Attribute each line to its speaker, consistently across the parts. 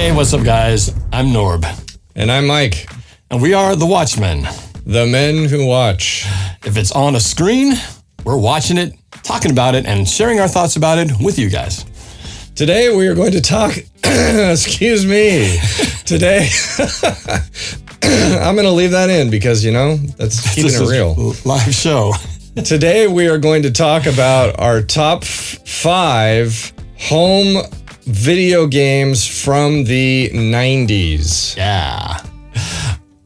Speaker 1: Hey, what's up, guys? I'm Norb.
Speaker 2: And I'm Mike.
Speaker 1: And we are the Watchmen.
Speaker 2: The men who watch.
Speaker 1: If it's on a screen, we're watching it, talking about it, and sharing our thoughts about it with you guys.
Speaker 2: Today we are going to talk, excuse me, today, I'm going to leave that in because, that's keeping it real.
Speaker 1: Live show.
Speaker 2: Today we are going to talk about our top 5 home video games from the 90s.
Speaker 1: Yeah.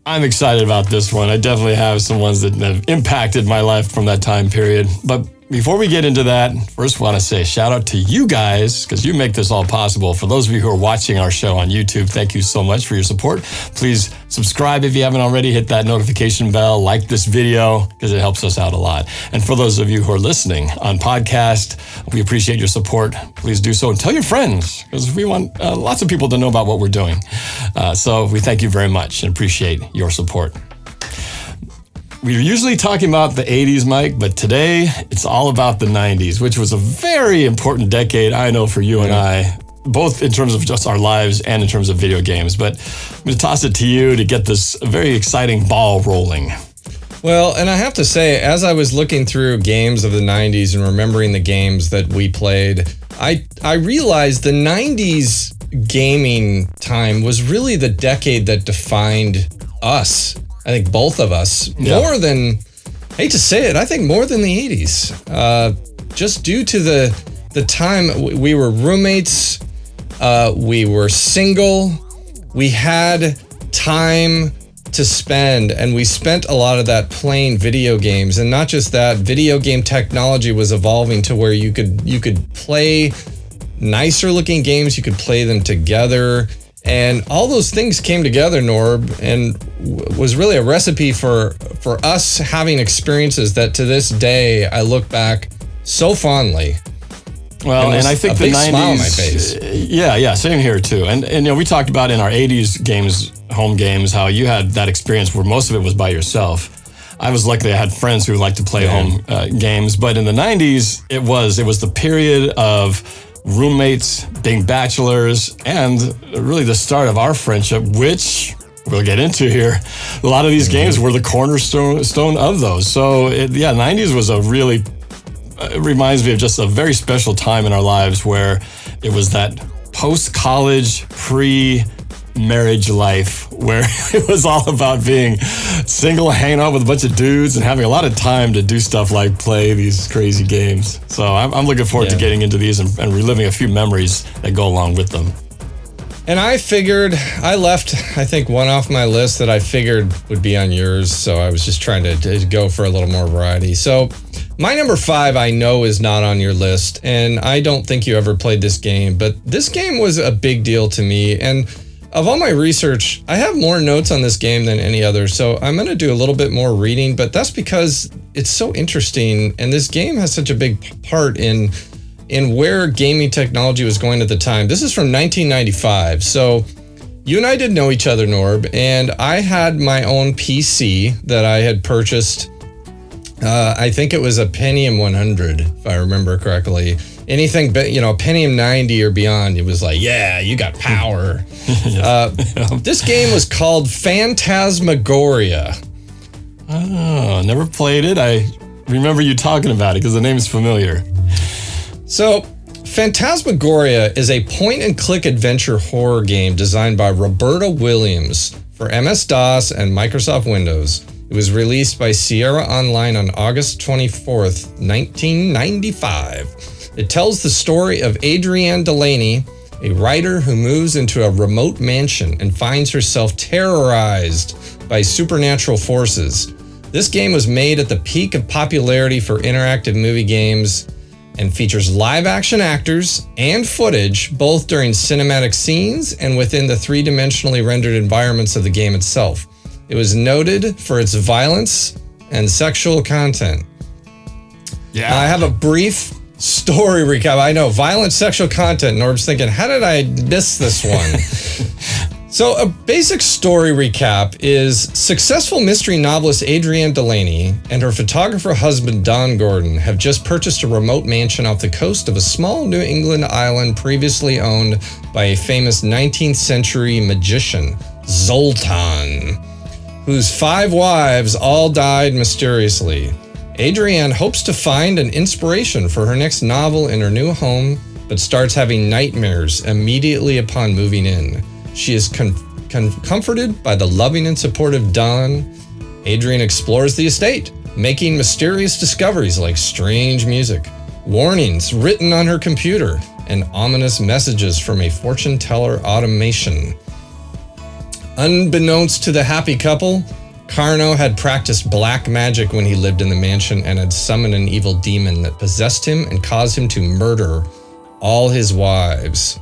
Speaker 1: I'm excited about this one. I definitely have some ones that have impacted my life from that time period. But before we get into that, first I want to say shout out to you guys because you make this all possible. For those of you who are watching our show on YouTube, thank you so much for your support. Please subscribe if you haven't already. Hit that notification bell, like this video because it helps us out a lot. And for those of you who are listening on podcast, we appreciate your support. Please do so and tell your friends because we want lots of people to know about what we're doing. So we thank you very much and appreciate your support. We're usually talking about the 80s, Mike, but today it's all about the 90s, which was a very important decade, I know, for you and I, both in terms of just our lives and in terms of video games. But I'm going to toss it to you to get this very exciting ball rolling.
Speaker 2: Well, and I have to say, as I was looking through games of the 90s and remembering the games that we played, I realized the 90s gaming time was really the decade that defined us. I think both of us, more than, hate to say it, I think more than the 80s. Just due to the time we were roommates, we were single, we had time to spend, and we spent a lot of that playing video games. And not just that, video game technology was evolving to where you could play nicer looking games, you could play them together. And all those things came together, Norb, and was really a recipe for us having experiences that to this day I look back so fondly.
Speaker 1: Well, and I think the 90s,
Speaker 2: smile on my face.
Speaker 1: Yeah, same here too. And we talked about in our 80s games, home games, how you had that experience where most of it was by yourself. I was lucky I had friends who liked to play home games, but in the 90s, it was the period of roommates, being bachelors, and really the start of our friendship, which we'll get into here. A lot of these games were the cornerstone of those. So 90s was it reminds me of just a very special time in our lives where it was that post-college, pre-marriage life where it was all about being single, hanging out with a bunch of dudes and having a lot of time to do stuff like play these crazy games. So I'm looking forward to getting into these and reliving a few memories that go along with them.
Speaker 2: And I left, I think, one off my list that I figured would be on yours. So I was just trying to go for a little more variety. So my number 5, I know, is not on your list. And I don't think you ever played this game, but this game was a big deal to me. And of all my research, I have more notes on this game than any other. So I'm going to do a little bit more reading, but that's because it's so interesting. And this game has such a big part in where gaming technology was going at the time. This is from 1995. So you and I did know each other, Norb, and I had my own PC that I had purchased. I think it was a Pentium 100, if I remember correctly. Anything, Pentium 90 or beyond, it was like, yeah, you got power. This game was called Phantasmagoria.
Speaker 1: Oh, never played it. I remember you talking about it because the name is familiar.
Speaker 2: So, Phantasmagoria is a point-and-click adventure horror game designed by Roberta Williams for MS-DOS and Microsoft Windows. It was released by Sierra Online on August 24th, 1995. It tells the story of Adrienne Delaney, a writer who moves into a remote mansion and finds herself terrorized by supernatural forces. This game was made at the peak of popularity for interactive movie games and features live-action actors and footage both during cinematic scenes and within the three-dimensionally rendered environments of the game itself. It was noted for its violence and sexual content.
Speaker 1: Yeah.
Speaker 2: I have a brief story recap. I know, violent sexual content. Norb's thinking, how did I miss this one? So a basic story recap is successful mystery novelist Adrienne Delaney and her photographer husband Don Gordon have just purchased a remote mansion off the coast of a small New England island previously owned by a famous 19th century magician, Zoltan, whose 5 wives all died mysteriously. Adrienne hopes to find an inspiration for her next novel in her new home, but starts having nightmares immediately upon moving in. She is comforted by the loving and supportive Don. Adrienne explores the estate, making mysterious discoveries like strange music, warnings written on her computer, and ominous messages from a fortune teller automation. Unbeknownst to the happy couple, Carno had practiced black magic when he lived in the mansion and had summoned an evil demon that possessed him and caused him to murder all his wives.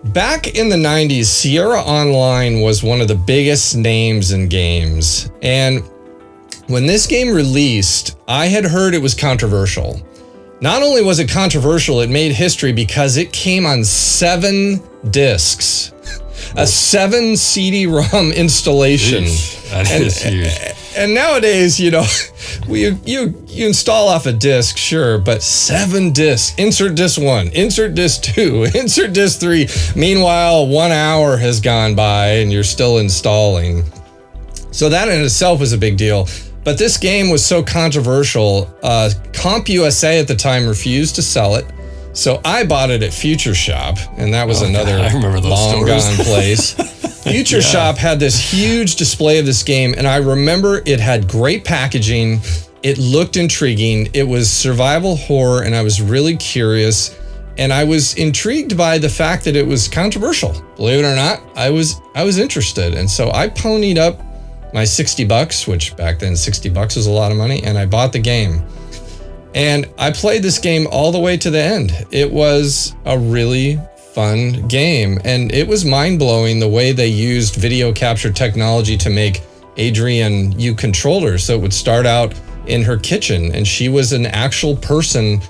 Speaker 2: Back in the 90s, Sierra Online was one of the biggest names in games. And when this game released, I had heard it was controversial. Not only was it controversial, it made history because it came on 7 discs. A 7 CD-ROM installation.
Speaker 1: That is huge.
Speaker 2: And nowadays, you install off a disc, sure, but 7 discs. Insert disc 1, insert disc 2, insert disc 3. Meanwhile, 1 hour has gone by and you're still installing. So that in itself was a big deal. But this game was so controversial, CompUSA at the time refused to sell it. So I bought it at Future Shop, and that was another long gone place. Future Shop had this huge display of this game, and I remember it had great packaging. It looked intriguing. It was survival horror, and I was really curious. And I was intrigued by the fact that it was controversial. Believe it or not, I was interested. And so I ponied up my $60, which back then $60 was a lot of money, and I bought the game. And I played this game all the way to the end. It was a really fun game, and it was mind-blowing the way they used video capture technology to make Adrienne, you controlled her. So it would start out in her kitchen, and she was an actual person,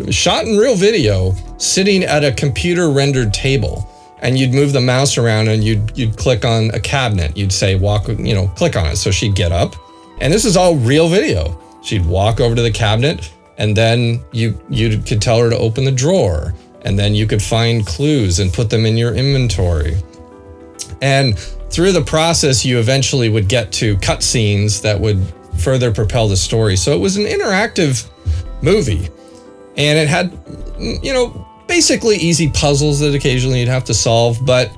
Speaker 2: shot in real video, sitting at a computer-rendered table. And you'd move the mouse around, and you'd click on a cabinet. You'd say, click on it. So she'd get up, and this is all real video. She'd walk over to the cabinet, and then you could tell her to open the drawer, and then you could find clues and put them in your inventory. And through the process, you eventually would get to cutscenes that would further propel the story. So it was an interactive movie, and it had, basically easy puzzles that occasionally you'd have to solve. But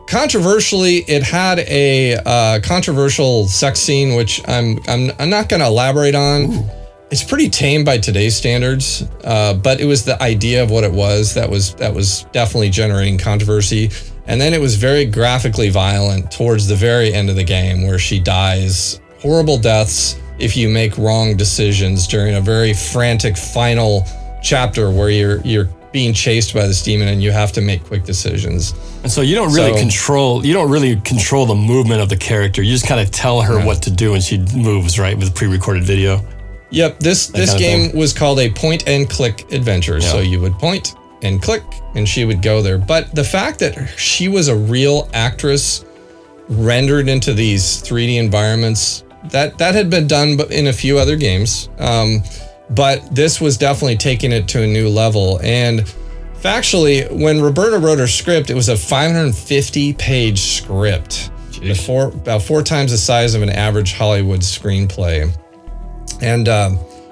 Speaker 2: controversially, it had a controversial sex scene, which I'm not going to elaborate on. Ooh. It's pretty tame by today's standards, but it was the idea of what it was that was definitely generating controversy. And then it was very graphically violent towards the very end of the game, where she dies horrible deaths if you make wrong decisions during a very frantic final chapter where you're being chased by this demon and you have to make quick decisions. And
Speaker 1: so you don't really control the movement of the character. You just kind of tell her what to do and she moves, right, with pre-recorded video.
Speaker 2: Yep, this game was called a point and click adventure. Yep. So you would point and click and she would go there. But the fact that she was a real actress rendered into these 3D environments, that had been done in a few other games. But this was definitely taking it to a new level. And factually, when Roberta wrote her script, it was a 550-page script, about 4 times the size of an average Hollywood screenplay. And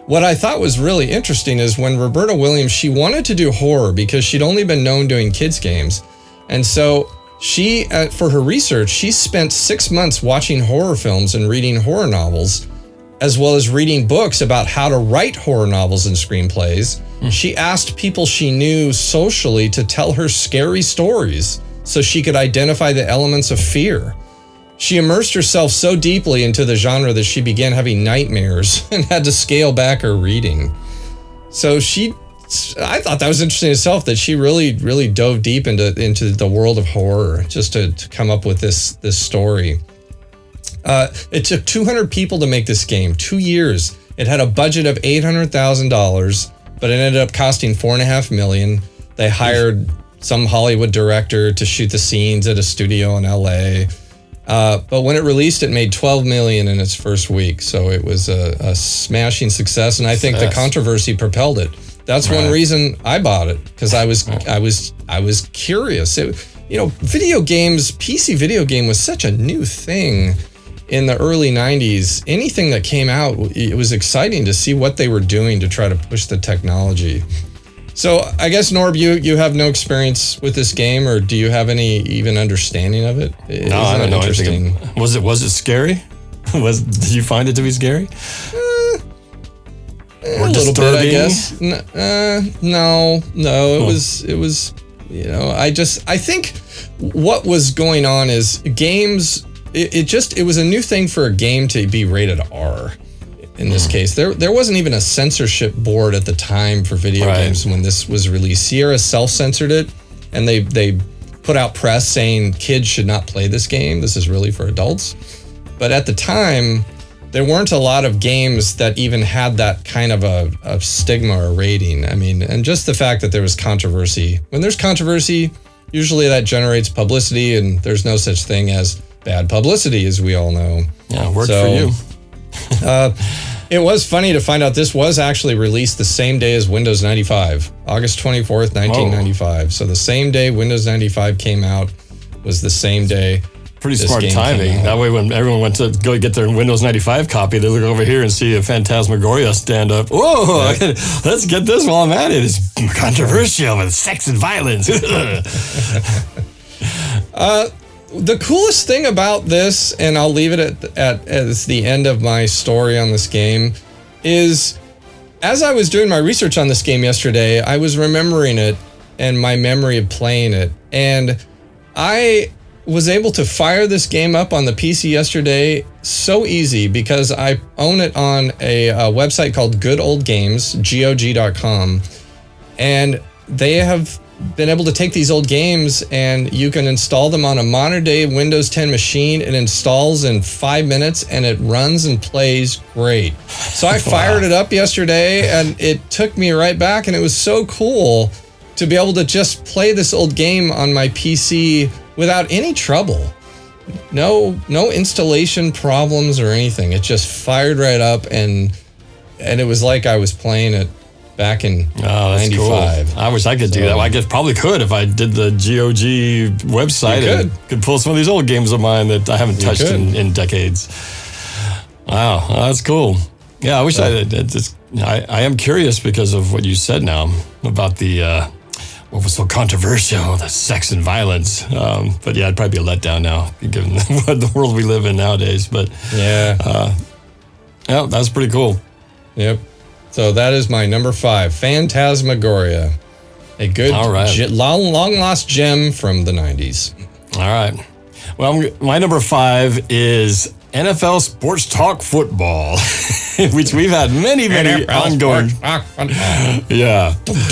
Speaker 2: what I thought was really interesting is when Roberta Williams, she wanted to do horror because she'd only been known doing kids games. And so she, for her research, she spent 6 months watching horror films and reading horror novels, as well as reading books about how to write horror novels and screenplays. She asked people she knew socially to tell her scary stories so she could identify the elements of fear. She immersed herself so deeply into the genre that she began having nightmares and had to scale back her reading. So I thought that was interesting itself, that she really, really dove deep into the world of horror just to come up with this story. It took 200 people to make this game, 2 years. It had a budget of $800,000, but it ended up costing $4.5 million. They hired some Hollywood director to shoot the scenes at a studio in LA. But when it released, it made $12 million in its first week. So it was a smashing success. And I think the controversy propelled it. That's one reason I bought it, because I was curious. Video games, PC video game was such a new thing in the early 90s. Anything that came out, it was exciting to see what they were doing to try to push the technology. So I guess, Norb, you have no experience with this game, or do you have any even understanding of it?
Speaker 1: No, I don't know anything. Was it scary? Did you find it to be scary?
Speaker 2: Or a little bit, I guess. No. It was. I think what was going on is games. It was a new thing for a game to be rated R. In this case, there wasn't even a censorship board at the time for video games when this was released. Sierra self-censored it, and they put out press saying kids should not play this game. This is really for adults. But at the time, there weren't a lot of games that even had that kind of a stigma or rating. I mean, and just the fact that there was controversy. When there's controversy, usually that generates publicity, and there's no such thing as bad publicity, as we all know.
Speaker 1: Yeah, it worked for you.
Speaker 2: It was funny to find out this was actually released the same day as Windows 95, August 24th, 1995. Whoa. So the same day Windows 95 came out was the same day.
Speaker 1: Pretty smart timing. That way, when everyone went to go get their Windows 95 copy, they look over here and see a Phantasmagoria stand up. Whoa, let's get this while I'm at it. It's controversial with sex and violence.
Speaker 2: The coolest thing about this, and I'll leave it as the end of my story on this game, is as I was doing my research on this game yesterday, I was remembering it and my memory of playing it. And I was able to fire this game up on the PC yesterday so easy because I own it on a website called Good Old Games, GOG.com. And they have been able to take these old games and you can install them on a modern day Windows 10 machine. It installs in 5 minutes and it runs and plays great. So I fired it up yesterday and it took me right back, and it was so cool to be able to just play this old game on my PC without any trouble. No installation problems or anything. It just fired right up and it was like I was playing it back in 95.
Speaker 1: Cool. I wish I could do that. Well, I guess probably could if I did the GOG website and could pull some of these old games of mine that I haven't touched in decades. Wow, that's cool. Yeah, I wish I am curious because of what you said now about the what was so controversial, the sex and violence. But yeah, it'd probably be a letdown now given the world we live in nowadays. But yeah, that's pretty cool.
Speaker 2: Yep. So that is my number 5, Phantasmagoria. A good, long lost gem from the 90s.
Speaker 1: All right. Well, my number 5 is NFL Sports Talk Football, which we've had many ongoing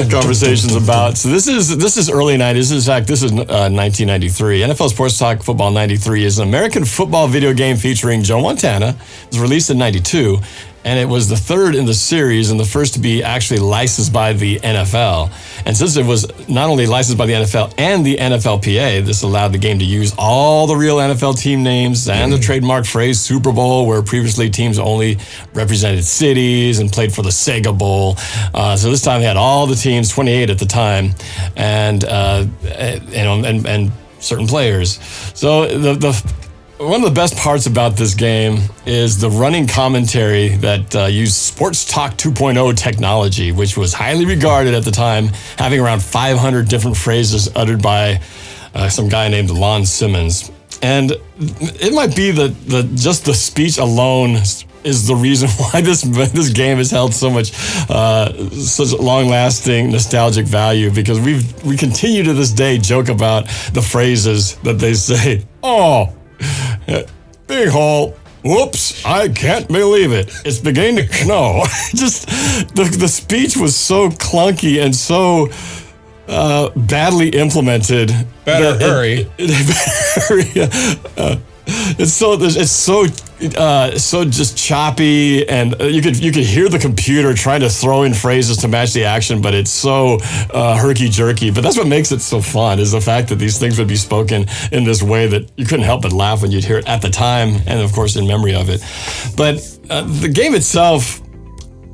Speaker 1: conversations about. So this is early 90s. In fact, this is 1993. NFL Sports Talk Football 93 is an American football video game featuring Joe Montana. It was released in 92. And it was the third in the series and the first to be actually licensed by the NFL. And since it was not only licensed by the NFL and the NFLPA, this allowed the game to use all the real NFL team names and the trademark phrase Super Bowl, where previously teams only represented cities and played for the Sega Bowl. So this time they had all the teams, 28 at the time, and certain players. So one of the best parts about this game is the running commentary that used Sports Talk 2.0 technology, which was highly regarded at the time, having around 500 different phrases uttered by some guy named Lon Simmons. And it might be that just the speech alone is the reason why this game has held so much such long-lasting nostalgic value, because we continue to this day joke about the phrases that they say. Oh, big hole. Whoops, I can't believe it. It's beginning to snow. Just the speech was so clunky and so badly implemented.
Speaker 2: Better hurry.
Speaker 1: so just choppy, and you could hear the computer trying to throw in phrases to match the action, but it's so herky jerky. But that's what makes it so fun, is the fact that these things would be spoken in this way that you couldn't help but laugh when you'd hear it at the time, and of course in memory of it. But the game itself,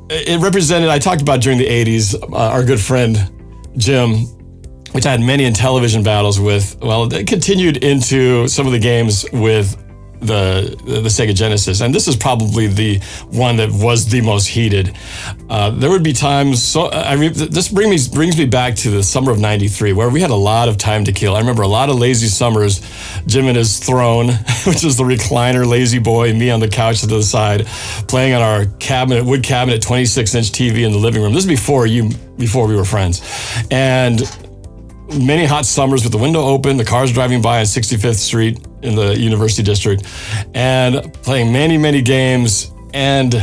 Speaker 1: it represented, I talked about during the 80s, our good friend Jim, which I had many in television battles with. Well, it continued into some of the games with the Sega Genesis, and this is probably the one that was the most heated. There would be times. This brings me back to the summer of '93, where we had a lot of time to kill. I remember a lot of lazy summers. Jim in his throne, which is the recliner, lazy boy, me on the couch to the side, playing on our wood cabinet, 26-inch TV in the living room. This is before we were friends, and many hot summers with the window open, the cars driving by on 65th Street in the University District, and playing many, many games. And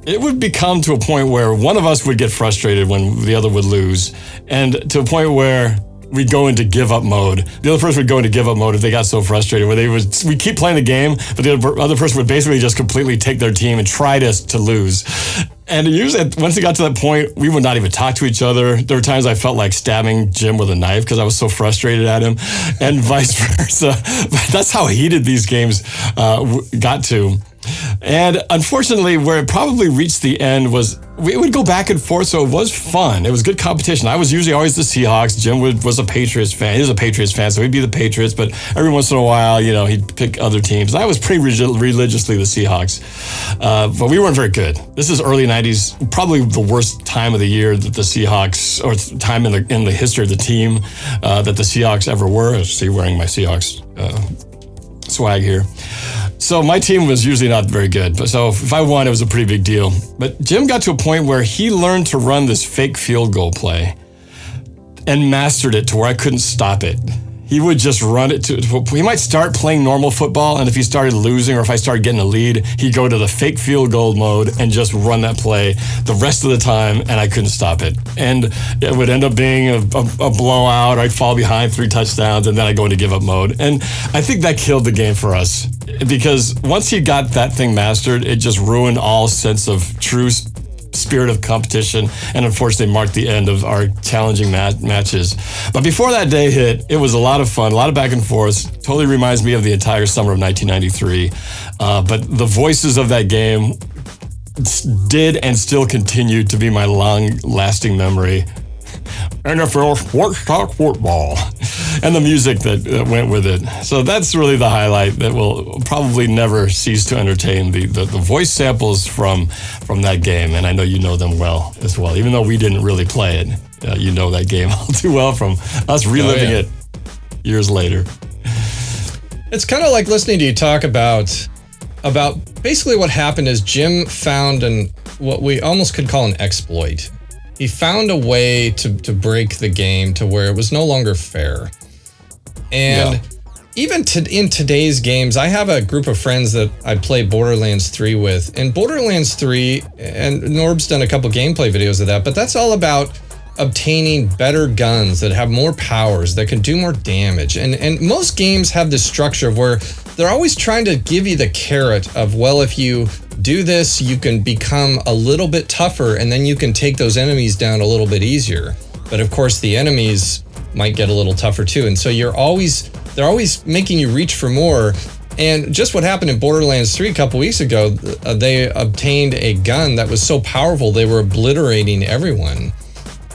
Speaker 1: it would become to a point where one of us would get frustrated when the other would lose, and to a point where we'd go into give up mode. The other person would go into give up mode if they got so frustrated, where we keep playing the game, but the other person would basically just completely take their team and try to lose. And usually, once it got to that point, we would not even talk to each other. There were times I felt like stabbing Jim with a knife because I was so frustrated at him, and vice versa. But that's how heated these games got to. And unfortunately, where it probably reached the end was, it would go back and forth, so it was fun. It was good competition. I was usually always the Seahawks. Jim was a Patriots fan. He was a Patriots fan, so he'd be the Patriots, but every once in a while, he'd pick other teams. I was pretty religiously the Seahawks, but we weren't very good. This is early 90s, probably the worst time of the year that the Seahawks, or time in the history of the team, that the Seahawks ever were. I see, wearing my Seahawks swag here. So my team was usually not very good, but so if I won, it was a pretty big deal. But Jim got to a point where he learned to run this fake field goal play and mastered it to where I couldn't stop it. He would just run it he might start playing normal football, and if he started losing or if I started getting a lead, he'd go to the fake field goal mode and just run that play the rest of the time, and I couldn't stop it. And it would end up being a blowout. I'd fall behind 3 touchdowns, and then I'd go into give up mode. And I think that killed the game for us, because once he got that thing mastered, it just ruined all sense of true spirit of competition, and unfortunately marked the end of our challenging matches. But before that day hit, it was a lot of fun, a lot of back and forth. Totally reminds me of the entire summer of 1993. But the voices of that game did and still continue to be my long-lasting memory. NFL sports talk football, and the music that went with it. So that's really the highlight that will probably never cease to entertain, the voice samples from that game. And I know you know them well as well, even though we didn't really play it. You know that game all too well from us reliving it years later.
Speaker 2: It's kind of like listening to you talk about basically what happened is Jim found what we almost could call an exploit. He found a way to break the game to where it was no longer fair. And even in today's games, I have a group of friends that I play Borderlands 3 with. And Borderlands 3, and Norb's done a couple gameplay videos of that, but that's all about obtaining better guns that have more powers, that can do more damage. And most games have this structure of where they're always trying to give you the carrot of, well, if you do this, you can become a little bit tougher, and then you can take those enemies down a little bit easier. But of course, the enemies might get a little tougher too. And so they're always making you reach for more. And just what happened in Borderlands 3 a couple weeks ago, they obtained a gun that was so powerful, they were obliterating everyone.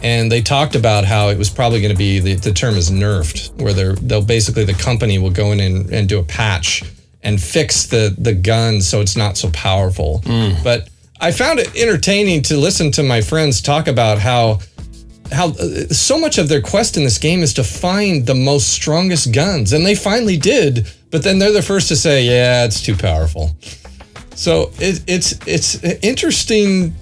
Speaker 2: And they talked about how it was probably going to be, the term is nerfed, where they'll basically, the company will go in and do a patch and fix the gun so it's not so powerful. But I found it entertaining to listen to my friends talk about how so much of their quest in this game is to find the most strongest guns, and they finally did, but then they're the first to say, yeah, it's too powerful. So it's an interesting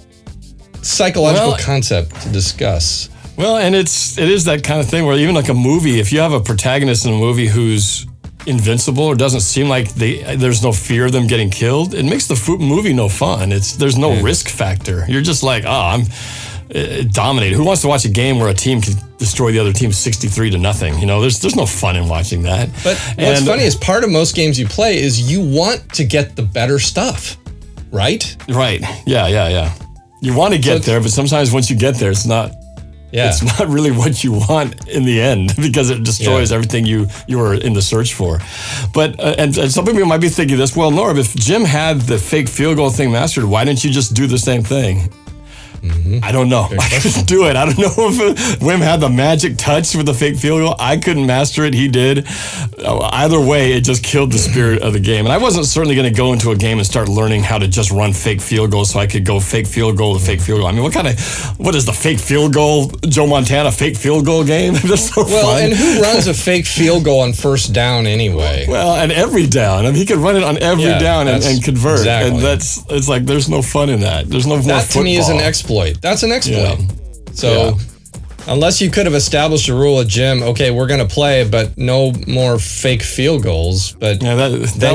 Speaker 2: psychological concept to discuss.
Speaker 1: Well, and it is that kind of thing where even like a movie, if you have a protagonist in a movie who's invincible or doesn't seem like there's no fear of them getting killed, it makes the movie no fun. There's no risk factor. You're just like, dominated. Who wants to watch a game where a team can destroy the other team 63-0? You know, there's no fun in watching that.
Speaker 2: But what's funny is part of most games you play is you want to get the better stuff, right?
Speaker 1: Right. Yeah. You want to get there, but sometimes once you get there, it's not really what you want in the end because it destroys everything you were in the search for. But and some people might be thinking this, well, Norb, if Jim had the fake field goal thing mastered, why didn't you just do the same thing? I don't know. I couldn't do it. I don't know if Wim had the magic touch with the fake field goal. I couldn't master it. He did. Either way, it just killed the spirit of the game. And I wasn't certainly going to go into a game and start learning how to just run fake field goals so I could go fake field goal to fake field goal. I mean, what is the fake field goal, Joe Montana fake field goal game? That's so fun.
Speaker 2: And who runs a fake field goal on first down anyway?
Speaker 1: Well, and every down. I mean, he could run it on every down and convert.
Speaker 2: Exactly.
Speaker 1: And it's like, there's no fun in that. There's no more football.
Speaker 2: That to me is an exploit. That's an exploit.
Speaker 1: Yeah.
Speaker 2: So unless you could have established a rule at Jim, okay, we're going to play, but no more fake field goals. But that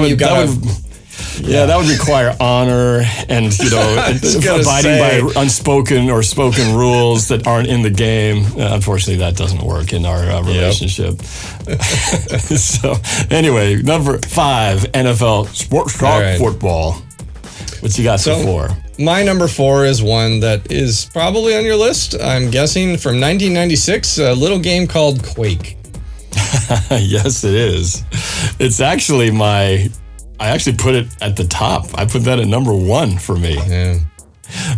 Speaker 1: would require honor and abiding by unspoken or spoken rules that aren't in the game. Unfortunately, that doesn't work in our relationship. So anyway, number 5, NFL sports football. What you got so far?
Speaker 2: My number 4 is one that is probably on your list. I'm guessing from 1996, a little game called Quake.
Speaker 1: Yes, it is. It's actually I actually put it at the top. I put that at number 1 for me. Yeah.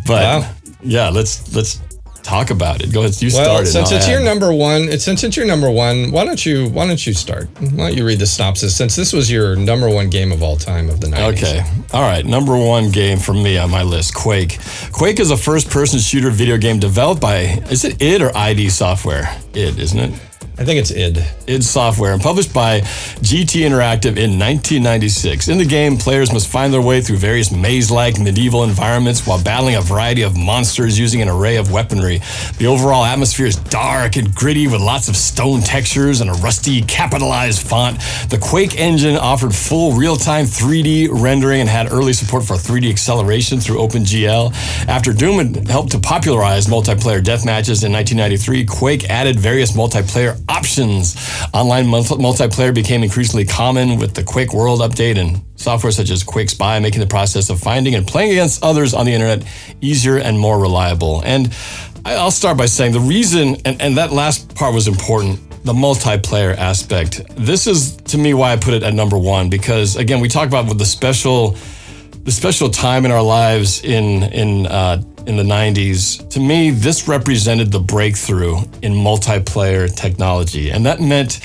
Speaker 1: But let's talk about it. Go ahead, you start it.
Speaker 2: Since it's your number 1, why don't you start? Why don't you read the synopsis since this was your number 1 game of all time of the 90s?
Speaker 1: Okay. All right. Number 1 game for me on my list, Quake. Quake is a first-person shooter video game developed by, is it id or ID Software? id, isn't it?
Speaker 2: I think it's id.
Speaker 1: id Software and published by GT Interactive in 1996. In the game, players must find their way through various maze-like medieval environments while battling a variety of monsters using an array of weaponry. The overall atmosphere is dark and gritty with lots of stone textures and a rusty capitalized font. The Quake engine offered full real-time 3D rendering and had early support for 3D acceleration through OpenGL. After Doom had helped to popularize multiplayer deathmatches in 1993, Quake added various multiplayer options. Online multiplayer became increasingly common with the Quake World update and software such as Quake Spy, making the process of finding and playing against others on the internet easier and more reliable. And I'll start by saying the reason, and that last part was important, the multiplayer aspect. This is, to me, why I put it at number 1, because, again, we talk about with the special time in our lives in the 90s. To me, this represented the breakthrough in multiplayer technology. And that meant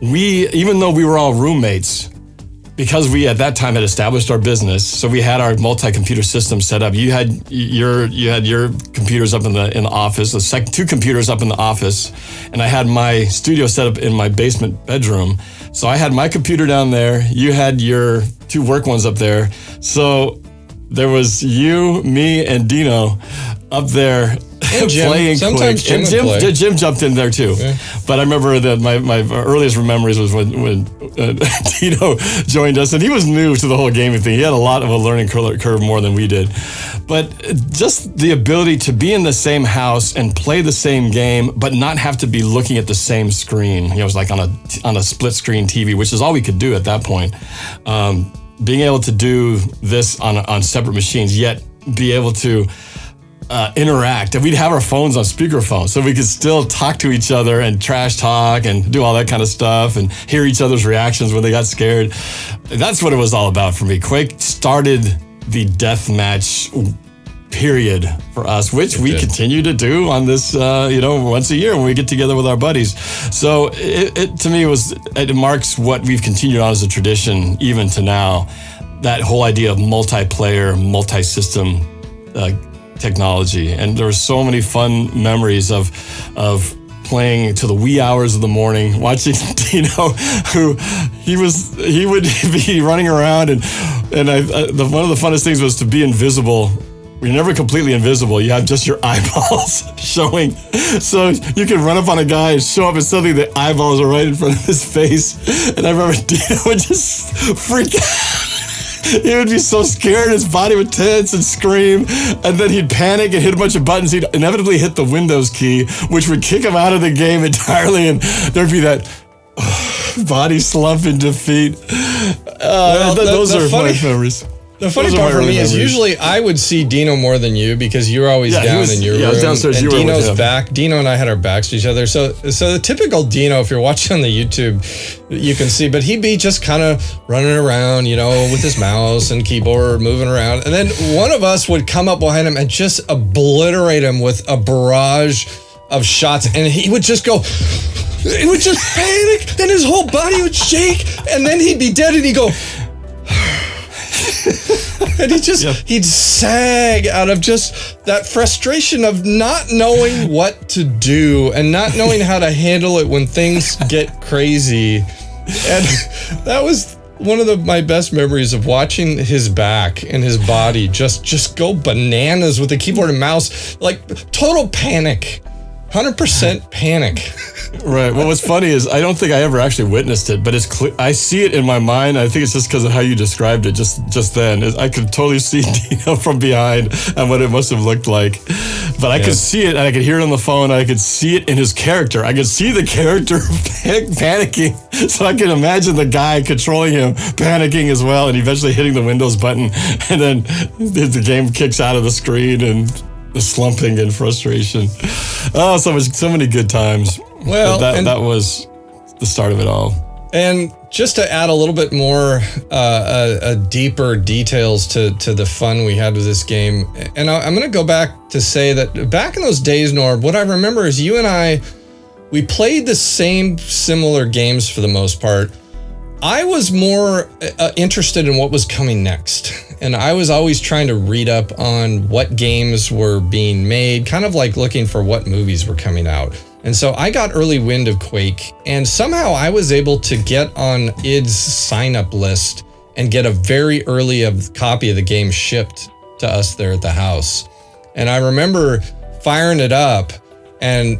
Speaker 1: even though we were all roommates, because we at that time had established our business, so we had our multi-computer system set up. You had your computers up in the office, 2 computers up in the office, and I had my studio set up in my basement bedroom. So I had my computer down there, you had your 2 work ones up there. So there was you, me, and Dino up there playing
Speaker 2: Sometimes
Speaker 1: Quake. Jim jumped in there too. Yeah. But I remember that my earliest memories was when Dino joined us, and he was new to the whole gaming thing. He had a lot of a learning curve more than we did. But just the ability to be in the same house and play the same game, but not have to be looking at the same screen. It was like on a split screen TV, which is all we could do at that point. Being able to do this on separate machines, yet be able to interact. And we'd have our phones on speakerphone, so we could still talk to each other and trash talk and do all that kind of stuff and hear each other's reactions when they got scared. That's what it was all about for me. Quake started the deathmatch period for us, which we continue to do on this, once a year when we get together with our buddies. So it to me it marks what we've continued on as a tradition even to now. That whole idea of multiplayer, multi-system technology, and there were so many fun memories of playing to the wee hours of the morning, watching Dino, who he would be running around, and one of the funnest things was to be invisible. You're never completely invisible. You have just your eyeballs showing. So you can run up on a guy and show up, and suddenly the eyeballs are right in front of his face. And I remember Dino would just freak out. He would be so scared, his body would tense and scream, and then he'd panic and hit a bunch of buttons. He'd inevitably hit the Windows key, which would kick him out of the game entirely, and there'd be that body slump in defeat. Those are my memories.
Speaker 2: The funny part for me is usually I would see Dino more than you because you're always down in your room.
Speaker 1: I was downstairs.
Speaker 2: And
Speaker 1: you were with
Speaker 2: Dino's
Speaker 1: him.
Speaker 2: back. Dino and I had our backs to each other. So the typical Dino, if you're watching on the YouTube, you can see, but he'd be just kind of running around, with his mouse and keyboard moving around. And then one of us would come up behind him and just obliterate him with a barrage of shots. And he would just go, he would just panic and his whole body would shake. And then he'd be dead and he'd go, and he'd sag out of just that frustration of not knowing what to do and not knowing how to handle it when things get crazy. And that was one of my best memories of watching his back and his body just go bananas with the keyboard and mouse, like total panic. 100% panic.
Speaker 1: Right. Well, what's funny is I don't think I ever actually witnessed it, but it's clear. I see it in my mind. I think it's just because of how you described it just then. I could totally see Dino from behind and what it must have looked like. But I could see it, and I could hear it on the phone. And I could see it in his character. I could see the character panicking. So I can imagine the guy controlling him panicking as well, and eventually hitting the Windows button, and then the game kicks out of the screen and the slumping and frustration. Oh, so many good times. Well, that was the start of it all.
Speaker 2: And just to add a little bit more, deeper details to the fun we had with this game, and I'm going to go back to say that back in those days, Norb, what I remember is you and I, we played the same similar games for the most part. I was more interested in what was coming next. And I was always trying to read up on what games were being made, kind of like looking for what movies were coming out. And so I got early wind of Quake, and somehow I was able to get on id's sign-up list and get a very early copy of the game shipped to us there at the house. And I remember firing it up, and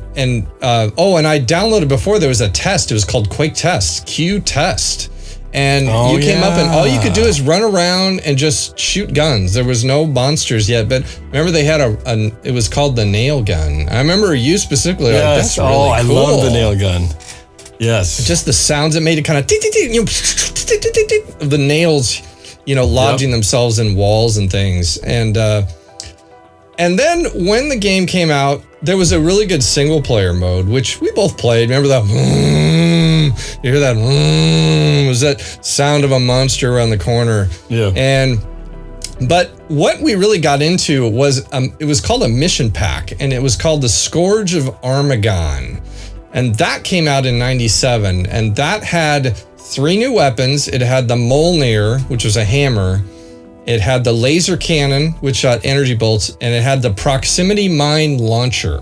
Speaker 2: I downloaded before there was a test. It was called Quake Test, Q Test. And you came up and all you could do is run around and just shoot guns. There was no monsters yet, but remember they had it was called the nail gun. I remember you specifically.
Speaker 1: Yes.
Speaker 2: Like, that's really cool.
Speaker 1: I love the nail gun. Yes.
Speaker 2: Just the sounds it made, it kind of the nails, lodging themselves in walls and things. And then when the game came out, there was a really good single player mode, which we both played. Remember that? You hear that? Was that sound of a monster around the corner?
Speaker 1: Yeah.
Speaker 2: But what we really got into was it was called a mission pack, and it was called the Scourge of Armagon, and that came out in '97, and that had 3 new weapons. It had the Mjolnir, which was a hammer. It had the laser cannon, which shot energy bolts, and it had the proximity mine launcher,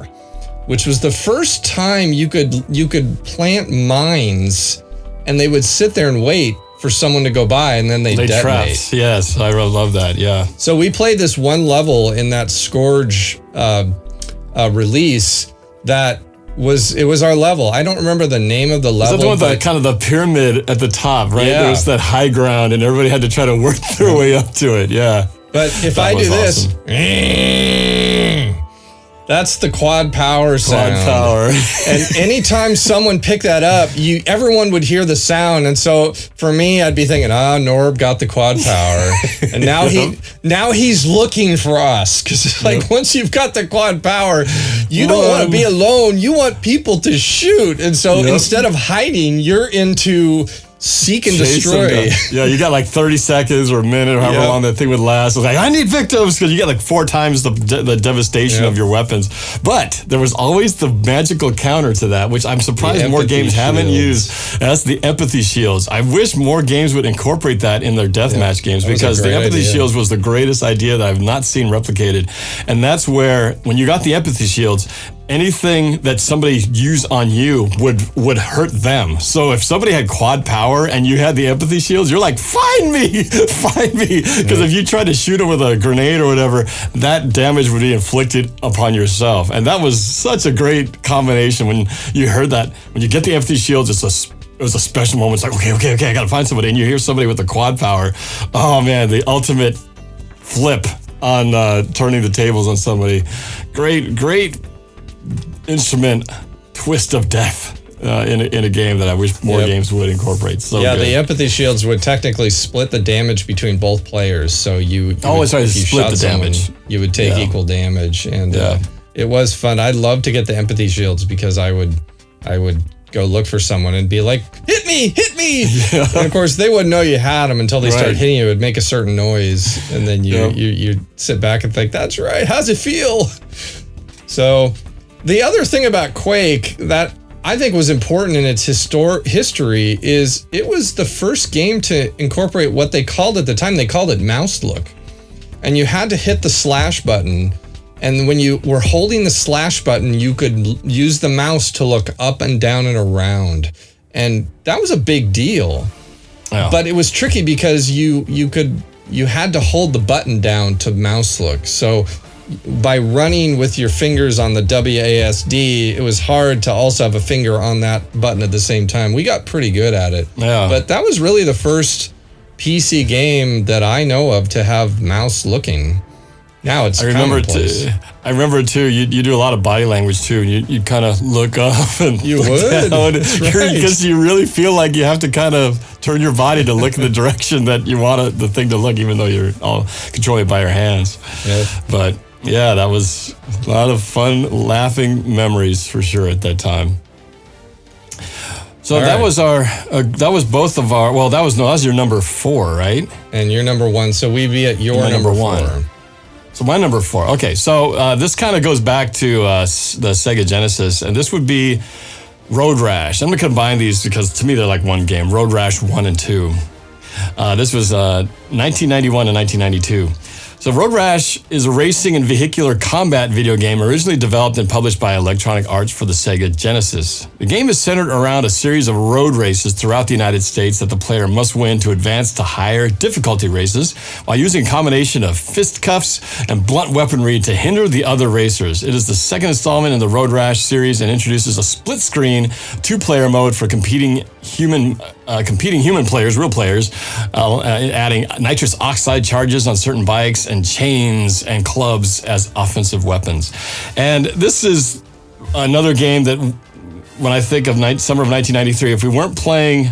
Speaker 2: which was the first time you could plant mines, and they would sit there and wait for someone to go by, and then they detonate.
Speaker 1: Trapped. Yes, I love that. Yeah.
Speaker 2: So we played this one level in that Scourge release that was our level. I don't remember the name of the level.
Speaker 1: Is that the one with kind of the pyramid at the top, right?
Speaker 2: Yeah.
Speaker 1: There was that high ground, and everybody had to try to work their way up to it. Yeah.
Speaker 2: But if I do this, that's the quad power sound.
Speaker 1: Quad power.
Speaker 2: And anytime someone picked that up, everyone would hear the sound. And so for me, I'd be thinking, Norb got the quad power. And now he's looking for us. Because once you've got the quad power, you don't want to be alone. You want people to shoot. And so instead of hiding, you're into seek and destroy.
Speaker 1: Yeah, you got like 30 seconds or a minute or however long that thing would last. It's like, I need victims, because you get like 4 times the devastation of your weapons. But there was always the magical counter to that, which I'm surprised more games haven't used. That's the empathy shields. I wish more games would incorporate that in their deathmatch games, because the empathy shields was the greatest idea that I've not seen replicated. And that's where, when you got the empathy shields, anything that somebody used on you would hurt them. So if somebody had quad power and you had the empathy shields, you're like, find me. Because if you tried to shoot them with a grenade or whatever, that damage would be inflicted upon yourself. And that was such a great combination when you heard that. When you get the empathy shields, it's a it was a special moment. It's like, okay, I got to find somebody. And you hear somebody with the quad power. Oh, man, the ultimate flip on turning the tables on somebody. Great instrument twist of death in a game that I wish more games would incorporate. So
Speaker 2: yeah,
Speaker 1: good.
Speaker 2: the empathy shields would technically split the damage between both players. So if you
Speaker 1: split the damage.
Speaker 2: You would take equal damage. And it was fun. I'd love to get the empathy shields because I would go look for someone and be like, hit me. Yeah. And of course, they wouldn't know you had them until they start hitting you. It would make a certain noise. And then you sit back and think, that's right. How's it feel? So the other thing about Quake that I think was important in its history is it was the first game to incorporate what they called at the time, they called it mouse look. And you had to hit the slash button. And when you were holding the slash button, you could use the mouse to look up and down and around. And that was a big deal. Oh. But it was tricky because you had to hold the button down to mouse look. So by running with your fingers on the WASD, it was hard to also have a finger on that button at the same time. We got pretty good at it. Yeah. But that was really the first PC game that I know of to have mouse looking. Now it's commonplace.
Speaker 1: I remember too. You do a lot of body language too. You kind of look up and
Speaker 2: you would
Speaker 1: because you really feel like you have to kind of turn your body to look in the direction that you want the thing to look, even though you're all controlling it by your hands. Yeah. But yeah, that was a lot of fun, laughing memories for sure at that time. So that was that was your number 4, right?
Speaker 2: And your number 1. So we'd be at your number 1.
Speaker 1: So my number 4. Okay, so this kind of goes back to the Sega Genesis, and this would be Road Rash. I'm going to combine these because to me they're like one game. Road Rash 1 and 2. This was 1991 and 1992. So Road Rash is a racing and vehicular combat video game originally developed and published by Electronic Arts for the Sega Genesis. The game is centered around a series of road races throughout the United States that the player must win to advance to higher difficulty races while using a combination of fisticuffs and blunt weaponry to hinder the other racers. It is the second installment in the Road Rash series and introduces a split-screen 2-player mode for competing human players, real players, adding nitrous oxide charges on certain bikes and chains and clubs as offensive weapons. And this is another game that when I think of summer of 1993, if we weren't playing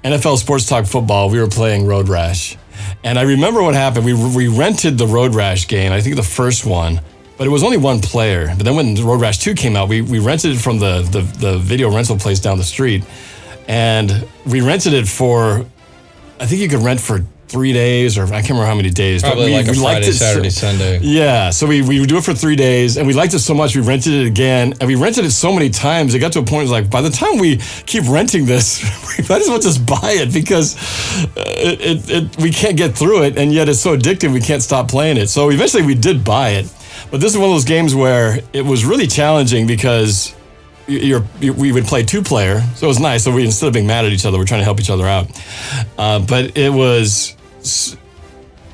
Speaker 1: NFL Sports Talk football, we were playing Road Rash. And I remember what happened. We rented the Road Rash game, I think the first one, but it was only one player. But then when Road Rash 2 came out, we rented it from the video rental place down the street. And we rented it for, I think you could rent for 3 days, or I can't remember how many days.
Speaker 2: Probably like a Friday, Saturday, Sunday.
Speaker 1: Yeah, so we would do it for 3 days, and we liked it so much, we rented it again, and we rented it so many times, it got to a point, like, by the time we keep renting this, we might as well just buy it, because we can't get through it, and yet it's so addictive, we can't stop playing it. So eventually we did buy it, but this is one of those games where it was really challenging, because we would play 2-player, so it was nice. So we, instead of being mad at each other, we're trying to help each other out. But it was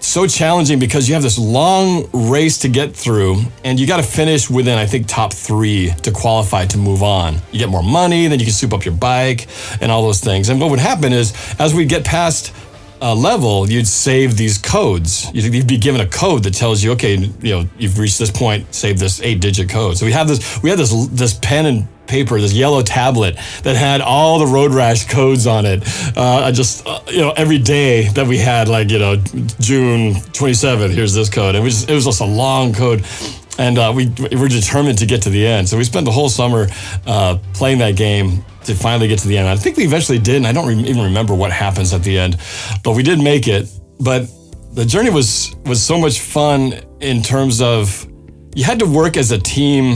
Speaker 1: so challenging because you have this long race to get through, and you got to finish within, I think, top 3 to qualify to move on. You get more money, then you can soup up your bike and all those things. And what would happen is, as we get past level, you'd save these codes. You'd be given a code that tells you, okay, you've reached this point, save this 8-digit code. So we had this pen and paper, this yellow tablet that had all the Road Rash codes on it. Every day that we had, like, June 27th, here's this code. And it was just a long code. And we were determined to get to the end. So we spent the whole summer playing that game to finally get to the end. I think we eventually did, and I don't even remember what happens at the end, but we did make it. But the journey was so much fun in terms of you had to work as a team,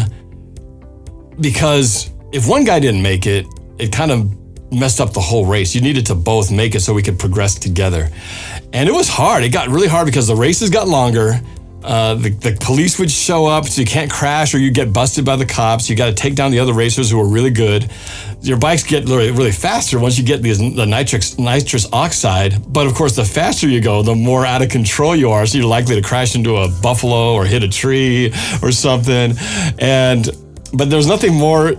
Speaker 1: because if one guy didn't make it, it kind of messed up the whole race. You needed to both make it so we could progress together. And it was hard. It got really hard because the races got longer. The police would show up, so you can't crash or you get busted by the cops. You got to take down the other racers who are really good. Your bikes get really faster once you get the nitrous oxide. But of course, the faster you go, the more out of control you are. So you're likely to crash into a buffalo or hit a tree or something. But there's nothing more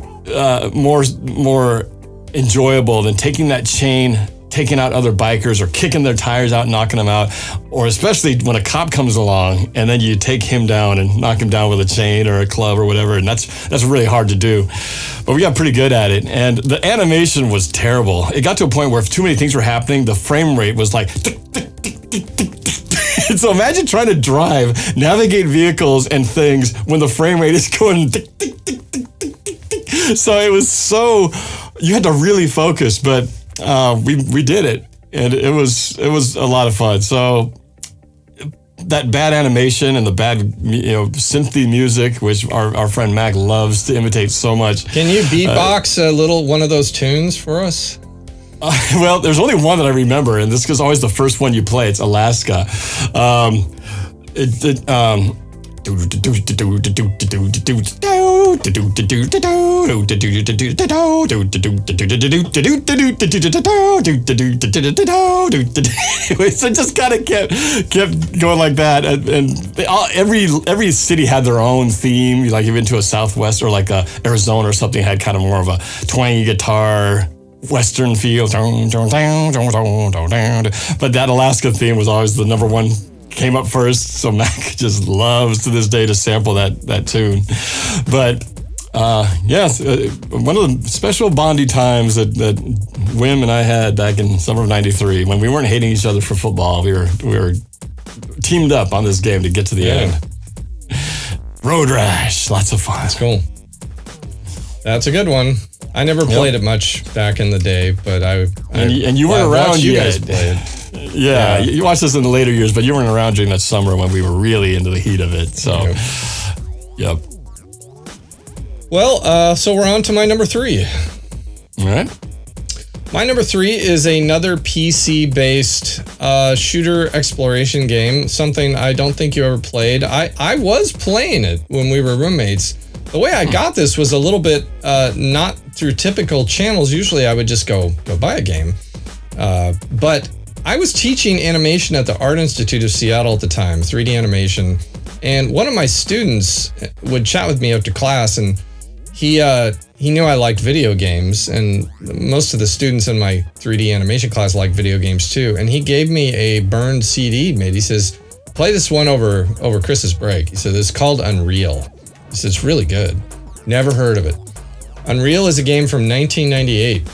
Speaker 1: enjoyable than taking that chain, taking out other bikers or kicking their tires out and knocking them out, or especially when a cop comes along and then you take him down and knock him down with a chain or a club or whatever. And that's really hard to do, but we got pretty good at it. And the animation was terrible. It got to a point where if too many things were happening, the frame rate was like, so imagine trying to drive, navigate vehicles and things when the frame rate is going. So it was you had to really focus, but we did it, and it was a lot of fun. So that bad animation and the bad synthy music, which our friend Mac loves to imitate so much. Can
Speaker 2: you beatbox a little one of those tunes for us?
Speaker 1: Well, there's only one that I remember, and this is always the first one you play. It's Alaska. So it just kind of kept going like that, and every city had their own theme. Like even to a Southwest or like Arizona or something had kind of more of a twangy guitar, Western feel. But that Alaska theme was always the number one. Came up first, so Mac just loves to this day to sample that tune. But yes, one of the special Bondi times that Wim and I had back in summer of '93, when we weren't hating each other for football, we were teamed up on this game to get to the end. Road Rash, lots of fun.
Speaker 2: That's cool. That's a good one. I never played it much back in the day, but
Speaker 1: and you weren't around
Speaker 2: you
Speaker 1: yet.
Speaker 2: Guys played.
Speaker 1: Yeah, you watched this in the later years, but you weren't around during that summer when we were really into the heat of it. So, yep.
Speaker 2: Well, so we're on to my number 3.
Speaker 1: All right.
Speaker 2: My number 3 is another PC-based shooter exploration game, something I don't think you ever played. I was playing it when we were roommates. The way I got this was a little bit not through typical channels. Usually I would just go buy a game. But I was teaching animation at the Art Institute of Seattle at the time, 3D animation. And one of my students would chat with me after class, and he knew I liked video games, and most of the students in my 3D animation class like video games too. And he gave me a burned CD made. He says, play this one over Chris's break. He said, it's called Unreal. He said, it's really good. Never heard of it. Unreal is a game from 1998.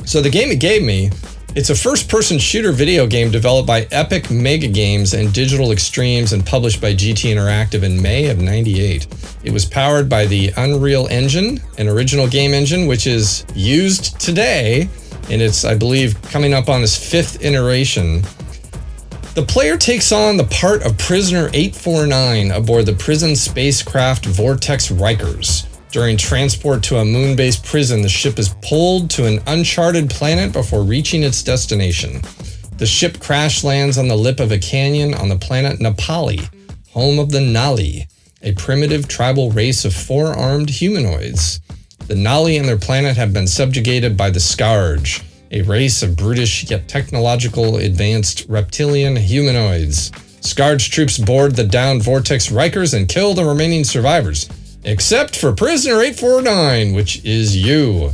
Speaker 2: So the game he gave me, it's a first-person shooter video game developed by Epic Mega Games and Digital Extremes and published by GT Interactive in May of '98. It was powered by the Unreal Engine, an original game engine, which is used today, and it's, I believe, coming up on its 5th iteration. The player takes on the part of Prisoner 849 aboard the prison spacecraft Vortex Rikers. During transport to a moon-based prison, the ship is pulled to an uncharted planet before reaching its destination. The ship crash lands on the lip of a canyon on the planet Nepali, home of the Nali, a primitive tribal race of 4-armed humanoids. The Nali and their planet have been subjugated by the Scourge, a race of brutish yet technological advanced reptilian humanoids. Scourge troops board the downed Vortex Rikers and kill the remaining survivors. Except for Prisoner 849, which is you.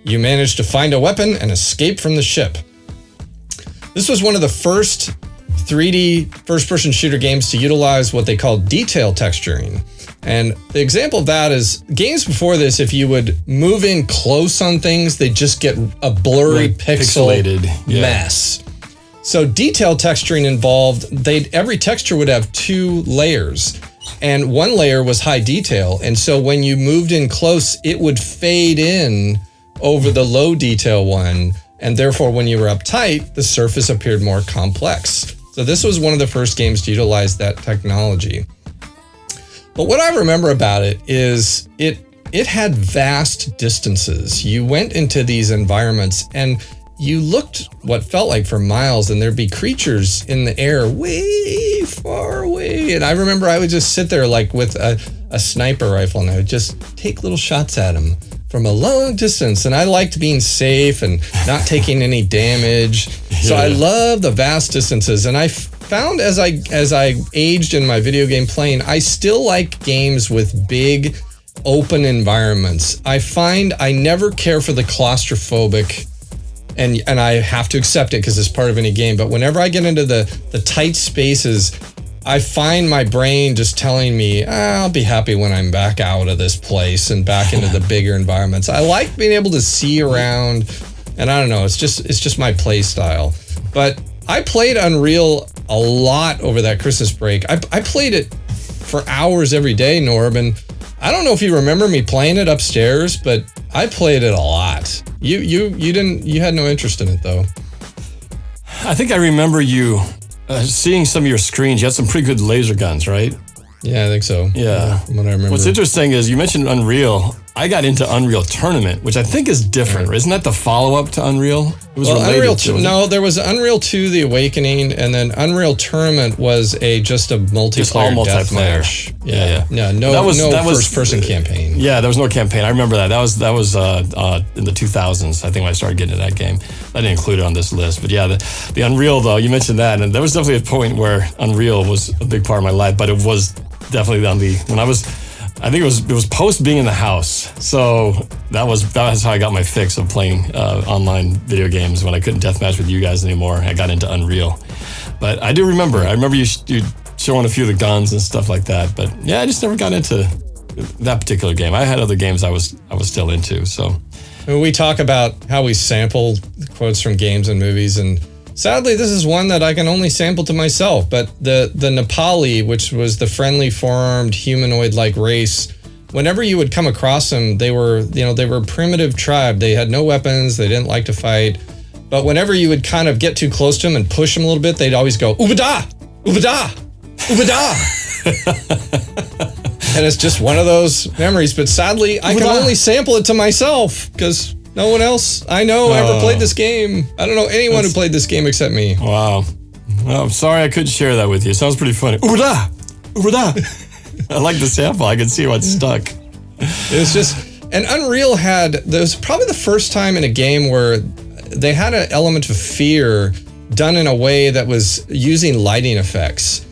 Speaker 2: You managed to find a weapon and escape from the ship. This was one of the first 3D first-person shooter games to utilize what they call detail texturing. And the example of that is games before this, if you would move in close on things, they just get a blurry pixelated mess. So detail texturing involved, every texture would have 2 layers. And one layer was high detail. And so when you moved in close, it would fade in over the low detail one. And therefore, when you were up tight, the surface appeared more complex. So this was one of the first games to utilize that technology. But what I remember about it is it had vast distances. You went into these environments and you looked what felt like for miles, and there'd be creatures in the air way far away. And I remember I would just sit there like with a sniper rifle, and I would just take little shots at them from a long distance. And I liked being safe and not taking any damage. So I love the vast distances. And I found as I aged in my video game playing, I still like games with big open environments. I find I never care for the claustrophobic, and I have to accept it because it's part of any game. But whenever I get into the tight spaces, I find my brain just telling me, I'll be happy when I'm back out of this place and back into the bigger environments. I like being able to see around, and I don't know, it's just my play style. But I played Unreal a lot over that Christmas break. I played it for hours every day, Norb, and I don't know if you remember me playing it upstairs, but I played it a lot. You had no interest in it though.
Speaker 1: I think I remember you seeing some of your screens. You had some pretty good laser guns, right?
Speaker 2: Yeah, I think so.
Speaker 1: Yeah.
Speaker 2: From what I remember.
Speaker 1: What's interesting is you mentioned Unreal. I got into Unreal Tournament, which I think is different. Right. Isn't that the follow-up to Unreal? It was related
Speaker 2: Unreal
Speaker 1: to it.
Speaker 2: No, there was Unreal 2, The Awakening, and then Unreal Tournament was just a multiplayer deathmatch.
Speaker 1: Yeah.
Speaker 2: No first-person campaign.
Speaker 1: Yeah, there was no campaign. I remember that. That was in the 2000s, I think, when I started getting into that game. I didn't include it on this list. But yeah, the Unreal, though, you mentioned that, and there was definitely a point where Unreal was a big part of my life, but it was definitely I think it was post being in the house. So that was how I got my fix of playing online video games when I couldn't deathmatch with you guys anymore. I got into Unreal. But I do remember. I remember you showing a few of the guns and stuff like that. But yeah, I just never got into that particular game. I had other games I was still into. So
Speaker 2: we talk about how we sample quotes from games and movies, and sadly, this is one that I can only sample to myself, but the Nepali, which was the friendly formed humanoid-like race, whenever you would come across them, they were a primitive tribe. They had no weapons. They didn't like to fight. But whenever you would kind of get too close to them and push them a little bit, they'd always go, "Ubada! Ubada! Ubada!" And it's just one of those memories. But sadly, I can only sample it to myself because no one else I know ever played this game. I don't know anyone who played this game except me.
Speaker 1: Wow. Well, I'm sorry I couldn't share that with you. It sounds pretty funny. Ubada! Ubada! I like the sample. I can see what's stuck.
Speaker 2: It was just... And Unreal that was probably the first time in a game where they had an element of fear done in a way that was using lighting effects.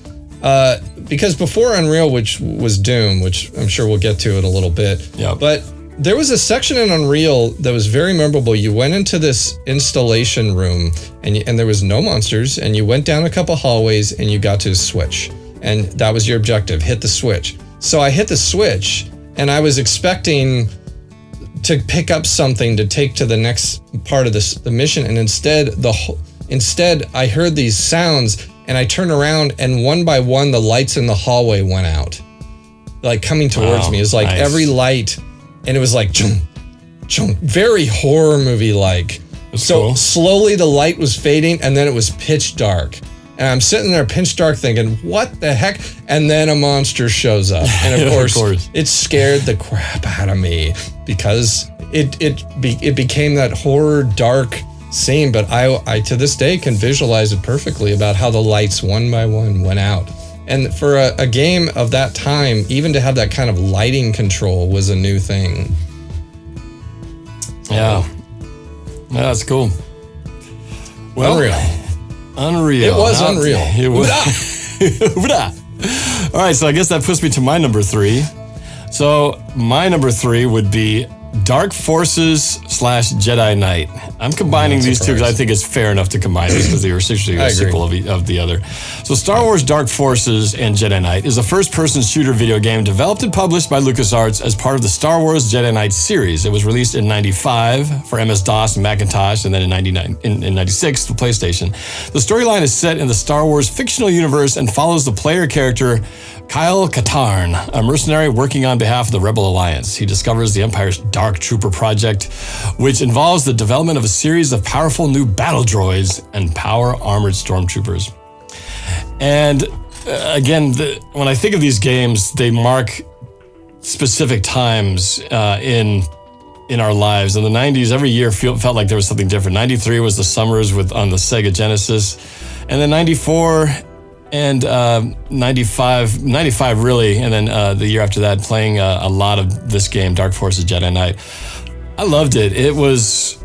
Speaker 2: Because before Unreal, which was Doom, which I'm sure we'll get to in a little bit.
Speaker 1: Yeah.
Speaker 2: But there was a section in Unreal that was very memorable. You went into this installation room and there was no monsters, and you went down a couple hallways and you got to a switch. And that was your objective, hit the switch. So I hit the switch and I was expecting to pick up something to take to the next part of the mission. And instead I heard these sounds and I turned around and one by one, the lights in the hallway went out, like coming towards me. It was like nice. Every light. And it was like, chung, chung, very horror movie-like. So cool. Slowly the light was fading and then it was pitch dark. And I'm sitting there pitch dark thinking, what the heck? And then a monster shows up. And of course, it scared the crap out of me because it became that horror dark scene. But I to this day can visualize it perfectly about how the lights one by one went out. And for a game of that time, even to have that kind of lighting control was a new thing.
Speaker 1: Yeah. Yeah, that's cool. Well, Unreal.
Speaker 2: It was Unreal.
Speaker 1: It was. All right, so I guess that puts me to my number 3. So my number 3 would be Dark Forces / Jedi Knight. I'm combining these two because I think it's fair enough to combine these because they were essentially a sequel of the other. So Star Wars Dark Forces and Jedi Knight is a first-person shooter video game developed and published by LucasArts as part of the Star Wars Jedi Knight series. It was released in 95 for MS-DOS and Macintosh, and then in 96 for PlayStation. The storyline is set in the Star Wars fictional universe and follows the player character Kyle Katarn, a mercenary working on behalf of the Rebel Alliance. He discovers the Empire's Dark Trooper project, which involves the development of a series of powerful new battle droids and power-armored stormtroopers. And again, when I think of these games, they mark specific times in our lives. In the 90s, every year felt like there was something different. 93 was the summers on the Sega Genesis, and then 94 and 95 really, and then the year after that, playing a lot of this game, Dark Forces Jedi Knight. I loved it. It was,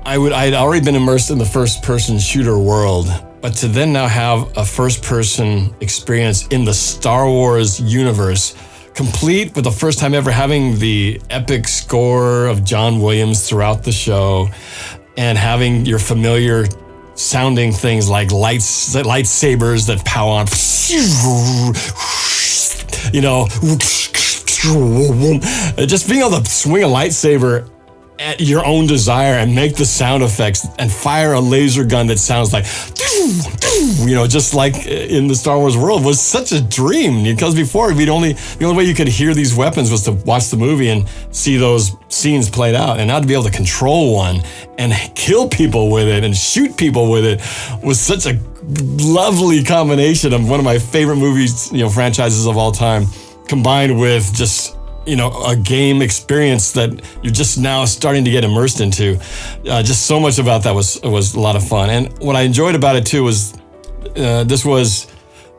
Speaker 1: I'd already been immersed in the first-person shooter world, but to then now have a first-person experience in the Star Wars universe complete with the first time ever having the epic score of John Williams throughout the show, and having your familiar sounding things like lightsabers that pow on, just being able to swing a lightsaber at your own desire and make the sound effects and fire a laser gun that sounds like, just like in the Star Wars world, was such a dream. Because before, the only way you could hear these weapons was to watch the movie and see those scenes played out. And now to be able to control one and kill people with it and shoot people with it was such a lovely combination of one of my favorite movies, franchises of all time, combined with just a game experience that you're just now starting to get immersed into. Just so much about that was a lot of fun. And what I enjoyed about it too was this was,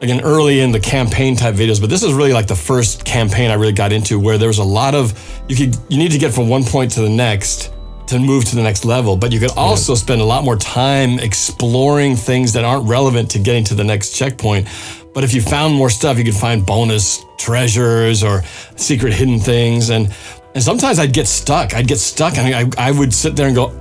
Speaker 1: again, early in the campaign type videos, but this is really like the first campaign I really got into, where there was a lot of, you need to get from one point to the next to move to the next level, but you could also spend a lot more time exploring things that aren't relevant to getting to the next checkpoint. But if you found more stuff, you could find bonus treasures or secret hidden things. And sometimes I'd get stuck. And I would sit there and go,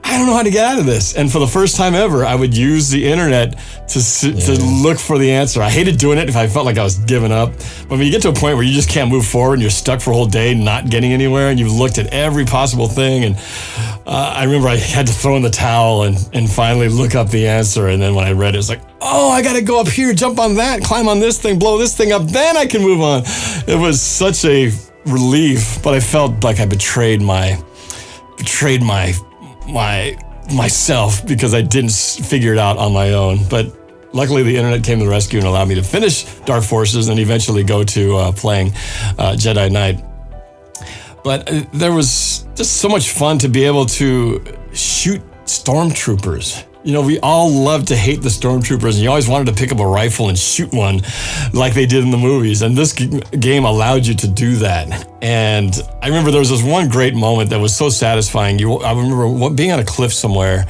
Speaker 1: I don't know how to get out of this. And for the first time ever, I would use the internet to look for the answer. I hated doing it if I felt like I was giving up. But when you get to a point where you just can't move forward and you're stuck for a whole day not getting anywhere, and you've looked at every possible thing, and I remember I had to throw in the towel and finally look up the answer. And then when I read it, it was like, oh, I got to go up here, jump on that, climb on this thing, blow this thing up, then I can move on. It was such a relief, but I felt like I betrayed myself because I didn't figure it out on my own. But luckily the internet came to the rescue and allowed me to finish Dark Forces and eventually go to playing Jedi Knight. But there was just so much fun to be able to shoot stormtroopers. We all love to hate the stormtroopers, and you always wanted to pick up a rifle and shoot one like they did in the movies. And this game allowed you to do that. And I remember there was this one great moment that was so satisfying. I remember being on a cliff somewhere,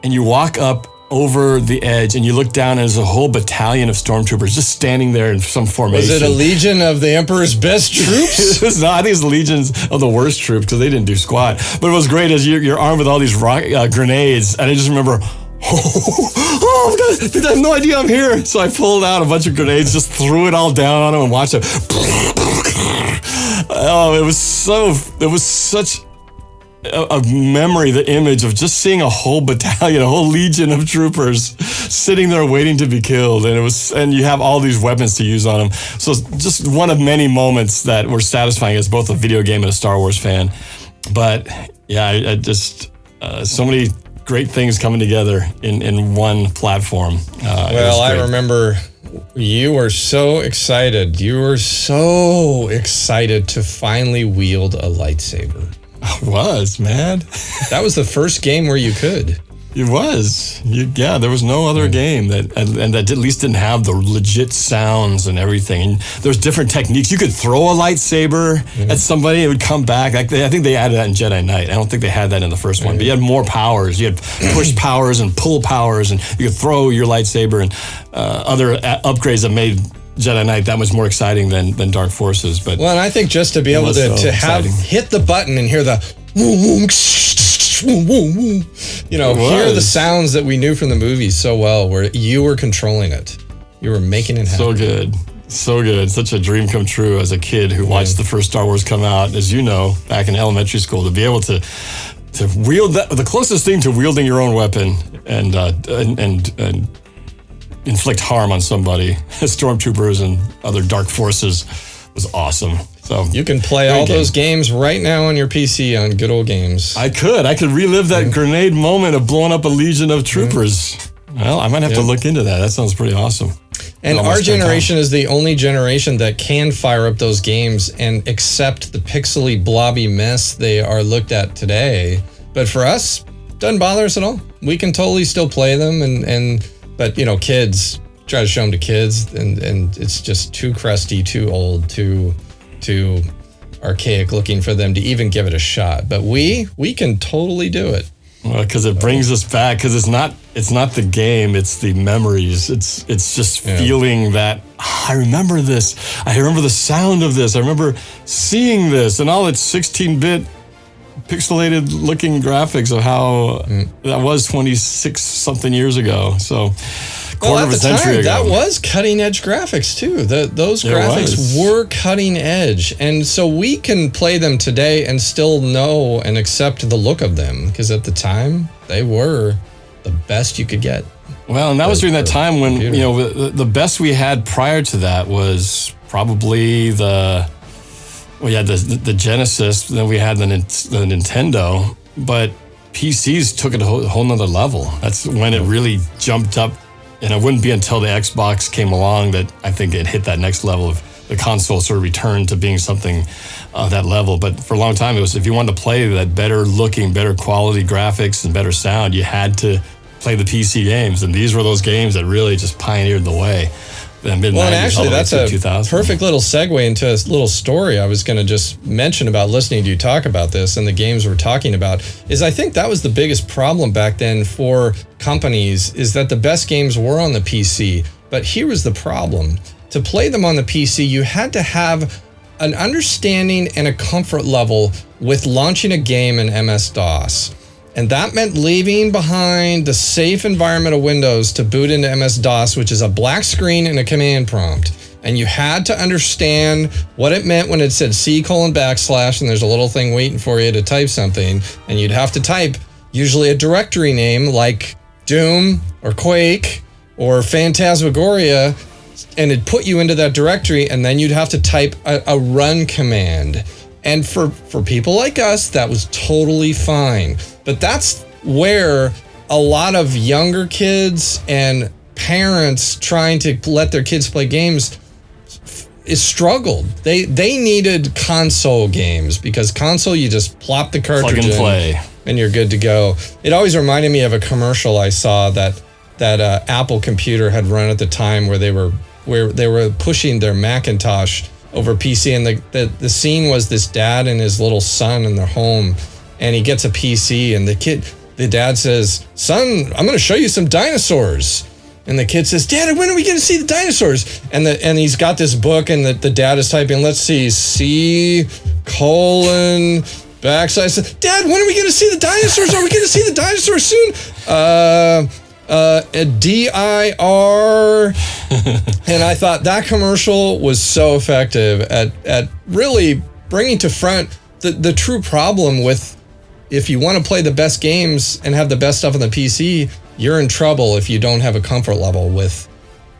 Speaker 1: and you walk up over the edge and you look down, and there's a whole battalion of stormtroopers just standing there in some formation.
Speaker 2: Was it a legion of the Emperor's best troops?
Speaker 1: I think it's legions of the worst troops because they didn't do squat. But it was great as you're armed with all these grenades, and I just remember, oh God, I have no idea I'm here. So I pulled out a bunch of grenades, just threw it all down on them and watched it. Oh, it was such a memory, the image of just seeing a whole battalion, a whole legion of troopers sitting there waiting to be killed. And you have all these weapons to use on them. So just one of many moments that were satisfying as both a video game and a Star Wars fan. But yeah, I just, so many great things coming together in one platform.
Speaker 2: Well, I remember you were so excited. You were so excited to finally wield a lightsaber.
Speaker 1: I was, man.
Speaker 2: That was the first game where you could.
Speaker 1: It was. There was no other game that at least didn't have the legit sounds and everything. And there's different techniques. You could throw a lightsaber at somebody, it would come back. I think they added that in Jedi Knight. I don't think they had that in the first one. But you had more powers. You had push powers and pull powers, and you could throw your lightsaber, and other upgrades that made Jedi Knight that much more exciting than Dark Forces. But
Speaker 2: well, and I think just to be able to have hit the button and hear the hear the sounds that we knew from the movies so well, where you were controlling it, you were making it happen.
Speaker 1: So good. Such a dream come true as a kid who watched the first Star Wars come out, as you know, back in elementary school, to be able to wield that, the closest thing to wielding your own weapon and inflict harm on somebody, stormtroopers and other Dark Forces, was awesome. So
Speaker 2: you can play all those games right now on your PC on Good Old Games.
Speaker 1: I could relive that grenade moment of blowing up a legion of troopers. Well, I might have to look into that. That sounds pretty awesome.
Speaker 2: And our generation is the only generation that can fire up those games and accept the pixely blobby mess they are looked at today. But for us, doesn't bother us at all. We can totally still play them, but kids, try to show them to kids, and it's just too crusty, too old, too archaic looking for them to even give it a shot. But we can totally do it.
Speaker 1: Well, because it brings us back. Because it's not the game; it's the memories. It's just feeling that I remember this. I remember the sound of this. I remember seeing this, and all its 16-bit pixelated looking graphics of how that was 26 something years ago. So. Quarter of a century ago.
Speaker 2: That was cutting edge graphics too. Those graphics were cutting edge. And so we can play them today and still know and accept the look of them because at the time they were the best you could get.
Speaker 1: Well, and that was during that time when, the best we had prior to that was probably the Genesis, then we had the Nintendo, but PCs took it a whole nother level. That's when it really jumped up. And it wouldn't be until the Xbox came along that I think it hit that next level of the console sort of returned to being something that level. But for a long time, it was if you wanted to play that better looking, better quality graphics and better sound, you had to play the PC games. And these were those games that really just pioneered the way. And
Speaker 2: actually, that's a perfect little segue into a little story I was going to just mention about listening to you talk about this and the games we're talking about. Is I think that was the biggest problem back then for companies is that the best games were on the PC. But here was the problem. To play them on the PC, you had to have an understanding and a comfort level with launching a game in MS-DOS. And that meant leaving behind the safe environment of Windows to boot into MS-DOS, which is a black screen and a command prompt. And you had to understand what it meant when it said C:\\/ and there's a little thing waiting for you to type something. And you'd have to type usually a directory name like Doom or Quake or Phantasmagoria, and it'd put you into that directory, and then you'd have to type a run command. And for people like us, that was totally fine. But that's where a lot of younger kids and parents trying to let their kids play games is struggled. They needed console games because console, you just plop the cartridge
Speaker 1: plug and play,
Speaker 2: and you're good to go. It always reminded me of a commercial I saw that Apple computer had run at the time where they were pushing their Macintosh over PC, and the scene was this dad and his little son in their home, and he gets a PC, and the dad says, "Son, I'm going to show you some dinosaurs." And the kid says, "Dad, when are we going to see the dinosaurs?" And he's got this book, and the dad is typing, let's see, C:\\. Dad, when are we going to see the dinosaurs? Are we going to see the dinosaurs soon? DIR. And I thought that commercial was so effective at really bringing to front the true problem with, if you want to play the best games and have the best stuff on the PC, you're in trouble if you don't have a comfort level with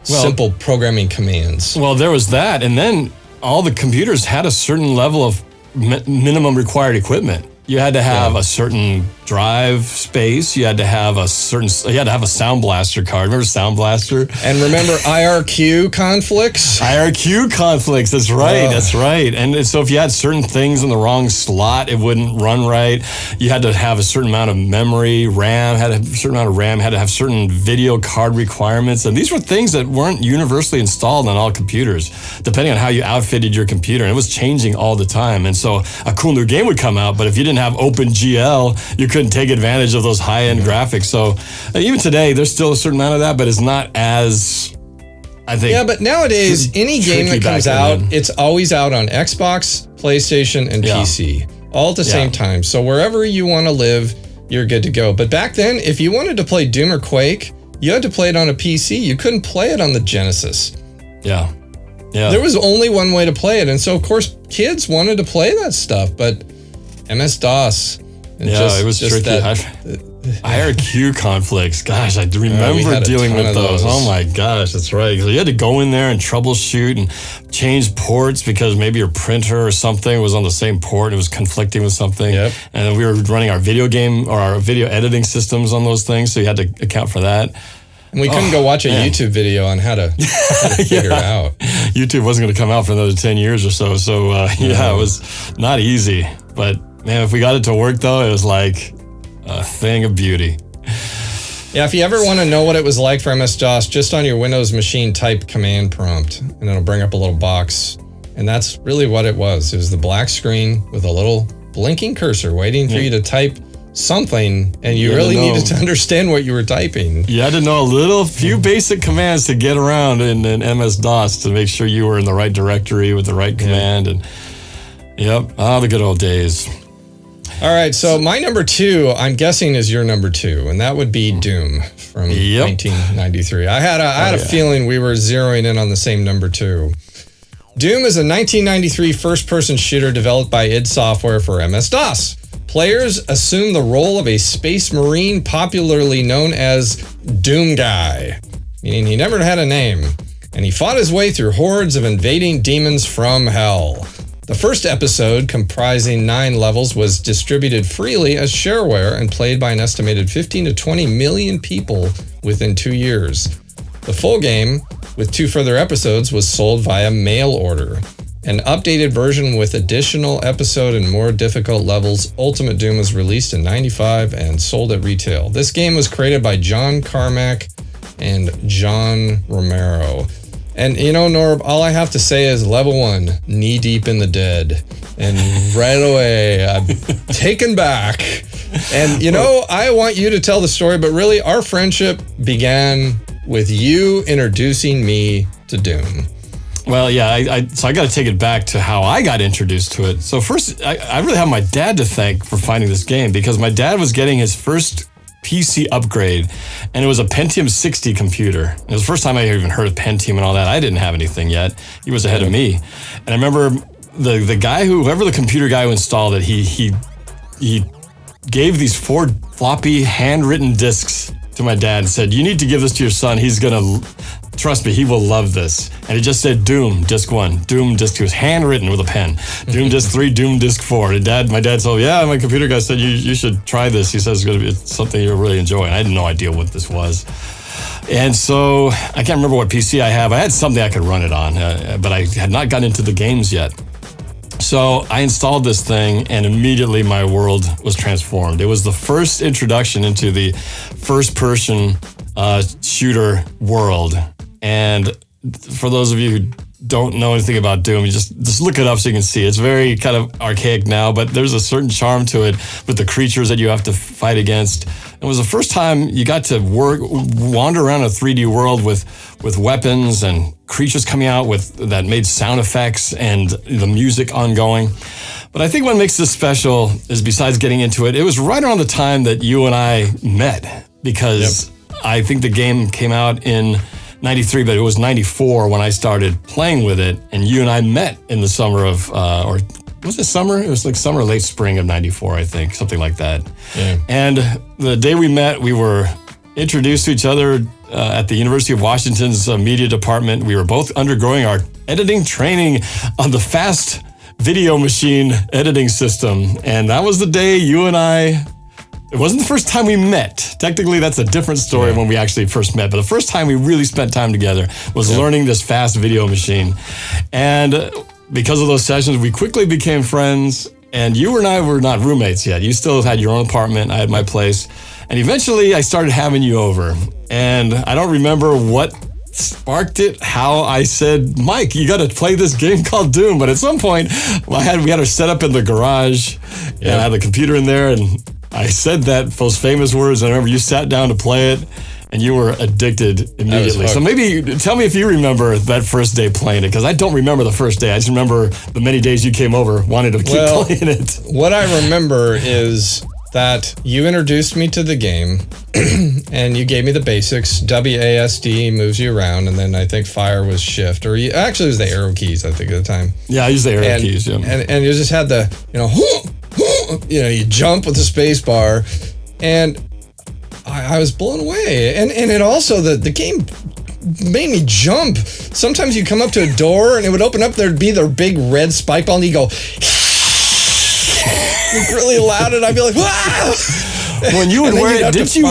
Speaker 2: simple programming commands.
Speaker 1: Well, there was that. And then all the computers had a certain level of minimum required equipment. You had to have a certain drive space. You had to have a Sound Blaster card. Remember Sound Blaster?
Speaker 2: And remember IRQ conflicts?
Speaker 1: IRQ conflicts. That's right. That's right. And so if you had certain things in the wrong slot, it wouldn't run right. You had to have a certain amount of memory, RAM, had to have certain video card requirements. And these were things that weren't universally installed on all computers, depending on how you outfitted your computer. And it was changing all the time. And so a cool new game would come out, but if you didn't have OpenGL, you couldn't take advantage of those high-end graphics. So even today, there's still a certain amount of that, but it's not as, I think.
Speaker 2: Yeah, but nowadays, any game that comes out, it's always out on Xbox, PlayStation, and PC, all at the same time. So wherever you want to live, you're good to go. But back then, if you wanted to play Doom or Quake, you had to play it on a PC. You couldn't play it on the Genesis.
Speaker 1: Yeah.
Speaker 2: There was only one way to play it. And so, of course, kids wanted to play that stuff, but MS-DOS.
Speaker 1: It was tricky. IRQ conflicts. Gosh, I remember dealing with those. Oh my gosh, that's right. So you had to go in there and troubleshoot and change ports because maybe your printer or something was on the same port and it was conflicting with something.
Speaker 2: Yep.
Speaker 1: And then we were running our video game or our video editing systems on those things, so you had to account for that.
Speaker 2: And we couldn't go watch a YouTube video on how to figure it out.
Speaker 1: YouTube wasn't going to come out for another 10 years or so. So, it was not easy. But, man, if we got it to work, though, it was like a thing of beauty.
Speaker 2: Yeah, if you ever want to know what it was like for MS-DOS, just on your Windows machine, type command prompt, and it'll bring up a little box. And that's really what it was. It was the black screen with a little blinking cursor waiting for you to type something, and you really needed to understand what you were typing.
Speaker 1: You had to know a few basic commands to get around in MS-DOS to make sure you were in the right directory with the right command. And the good old days.
Speaker 2: All right, so my number 2, I'm guessing, is your number 2, and that would be Doom from 1993. I had a feeling we were zeroing in on the same number 2. Doom is a 1993 first-person shooter developed by id Software for MS-DOS. Players assume the role of a space marine popularly known as Doom Guy, meaning he never had a name, and he fought his way through hordes of invading demons from hell. The first episode, comprising 9 levels, was distributed freely as shareware and played by an estimated 15 to 20 million people within 2 years. The full game, with 2 further episodes, was sold via mail order. An updated version with additional episode and more difficult levels, Ultimate Doom, was released in '95 and sold at retail. This game was created by John Carmack and John Romero. And Norb, all I have to say is level 1, knee deep in the dead. And right away, I'm taken back. And I want you to tell the story, but really our friendship began with you introducing me to Doom.
Speaker 1: Well, yeah, so I got to take it back to how I got introduced to it. So first, I really have my dad to thank for finding this game, because my dad was getting his first PC upgrade, and it was a Pentium 60 computer. It was the first time I even heard of Pentium and all that. I didn't have anything yet. He was ahead of me. And I remember the guy whoever the computer guy who installed it, he gave these 4 floppy handwritten discs to my dad and said, "You need to give this to your son. He's gonna, trust me, he will love this." And it just said Doom, disc 1, Doom, disc 2. It was handwritten with a pen. Doom, disc 3, Doom, disc 4. And my dad told, my computer guy said, you should try this. He says it's gonna be something you'll really enjoy. And I had no idea what this was. And so I can't remember what PC I have. I had something I could run it on, but I had not gotten into the games yet. So I installed this thing, and immediately my world was transformed. It was the first introduction into the first-person shooter world. And for those of you who don't know anything about Doom, you just look it up so you can see. It's very kind of archaic now, but there's a certain charm to it with the creatures that you have to fight against. It was the first time you got to wander around a 3D world with weapons and creatures coming out that made sound effects and the music ongoing. But I think what makes this special is, besides getting into it, it was right around the time that you and I met, because I think the game came out in 93, but it was 94 when I started playing with it, and you and I met in the summer of, or was it summer? It was like summer, late spring of 94, I think, something like that. Yeah. And the day we met, we were introduced to each other at the University of Washington's media department. We were both undergoing our editing training on the fast video machine editing system. And that was the day you and I, it wasn't the first time we met. Technically, that's a different story when we actually first met. But the first time we really spent time together was learning this fast video machine. And because of those sessions, we quickly became friends. And you and I were not roommates yet. You still had your own apartment. I had my place. And eventually, I started having you over. And I don't remember what sparked it, how I said, "Mike, you got to play this game called Doom." But at some point, we had our setup in the garage, and I had the computer in there, and I said those famous words. And I remember you sat down to play it, and you were addicted immediately. So maybe tell me if you remember that first day playing it, because I don't remember the first day. I just remember the many days you came over wanting to keep playing it.
Speaker 2: What I remember is that you introduced me to the game, and you gave me the basics. WASD moves you around, and then I think fire was shift, or actually it was the arrow keys, I think, at the time.
Speaker 1: Yeah, I used the arrow keys,
Speaker 2: And you just had the, you jump with the space bar, and I was blown away. And it also, the game made me jump. Sometimes you come up to a door, and it would open up, there'd be the big red spike ball, and you go really loud, and I'd be like, "Wow!"
Speaker 1: When you would wear it, did you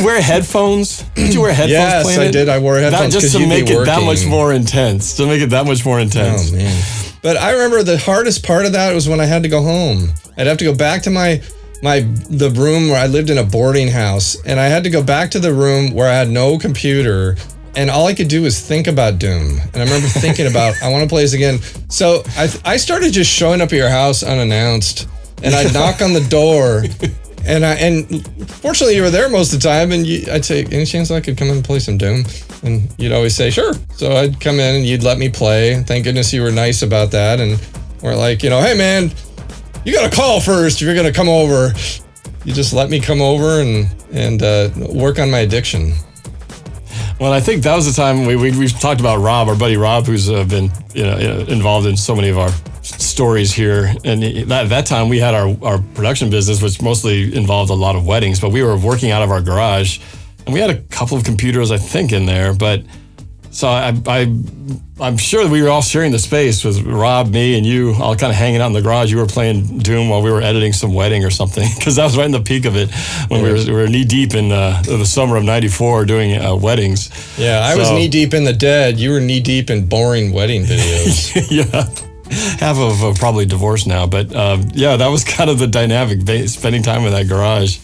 Speaker 1: wear headphones? Did you wear headphones?
Speaker 2: Yes,
Speaker 1: playing
Speaker 2: I did. I wore headphones
Speaker 1: just to make it that much more intense. To make it that much more intense.
Speaker 2: Oh man! But I remember the hardest part of that was when I had to go home. I'd have to go back to the room where I lived in a boarding house, and I had to go back to the room where I had no computer. And all I could do was think about Doom. And I remember thinking about, I want to play this again. So I started just showing up at your house unannounced. And I'd knock on the door, And fortunately you were there most of the time, and I'd say, any chance I could come in and play some Doom? And you'd always say, sure. So I'd come in and you'd let me play. Thank goodness you were nice about that. And we're like, hey man, you got to call first if you're going to come over. You just let me come over and work on my addiction.
Speaker 1: Well, I think that was the time we talked about Rob, our buddy Rob, who's been involved in so many of our stories here. And at that time, we had our production business, which mostly involved a lot of weddings, but we were working out of our garage, and we had a couple of computers, I think, in there. But so I'm sure that we were all sharing the space with Rob, me, and you, all kind of hanging out in the garage. You were playing Doom while we were editing some wedding or something, because that was right in the peak of it when we were knee deep in the summer of '94 doing weddings.
Speaker 2: Yeah, I was knee deep in the Dead. You were knee deep in boring wedding videos.
Speaker 1: Yeah. Half of probably divorced now, but that was kind of the dynamic, spending time in that garage.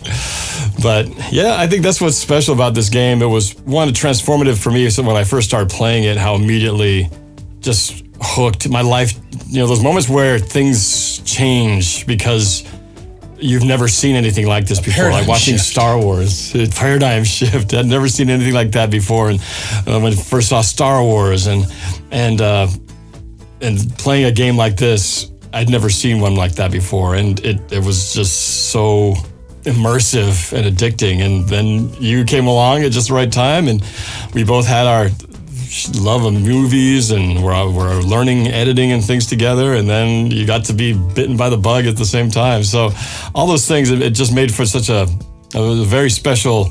Speaker 1: But yeah, I think that's what's special about this game. It was one, transformative for me. So when I first started playing it, how immediately just hooked my life. Those moments where things change because you've never seen anything like this before, like watching Star Wars. Paradigm shift. I'd never seen anything like that before. And when I first saw Star Wars and playing a game like this, I'd never seen one like that before. And it was just so immersive and addicting. And then you came along at just the right time, and we both had our love of movies, and we're learning editing and things together. And then you got to be bitten by the bug at the same time. So all those things, it just made for such a very special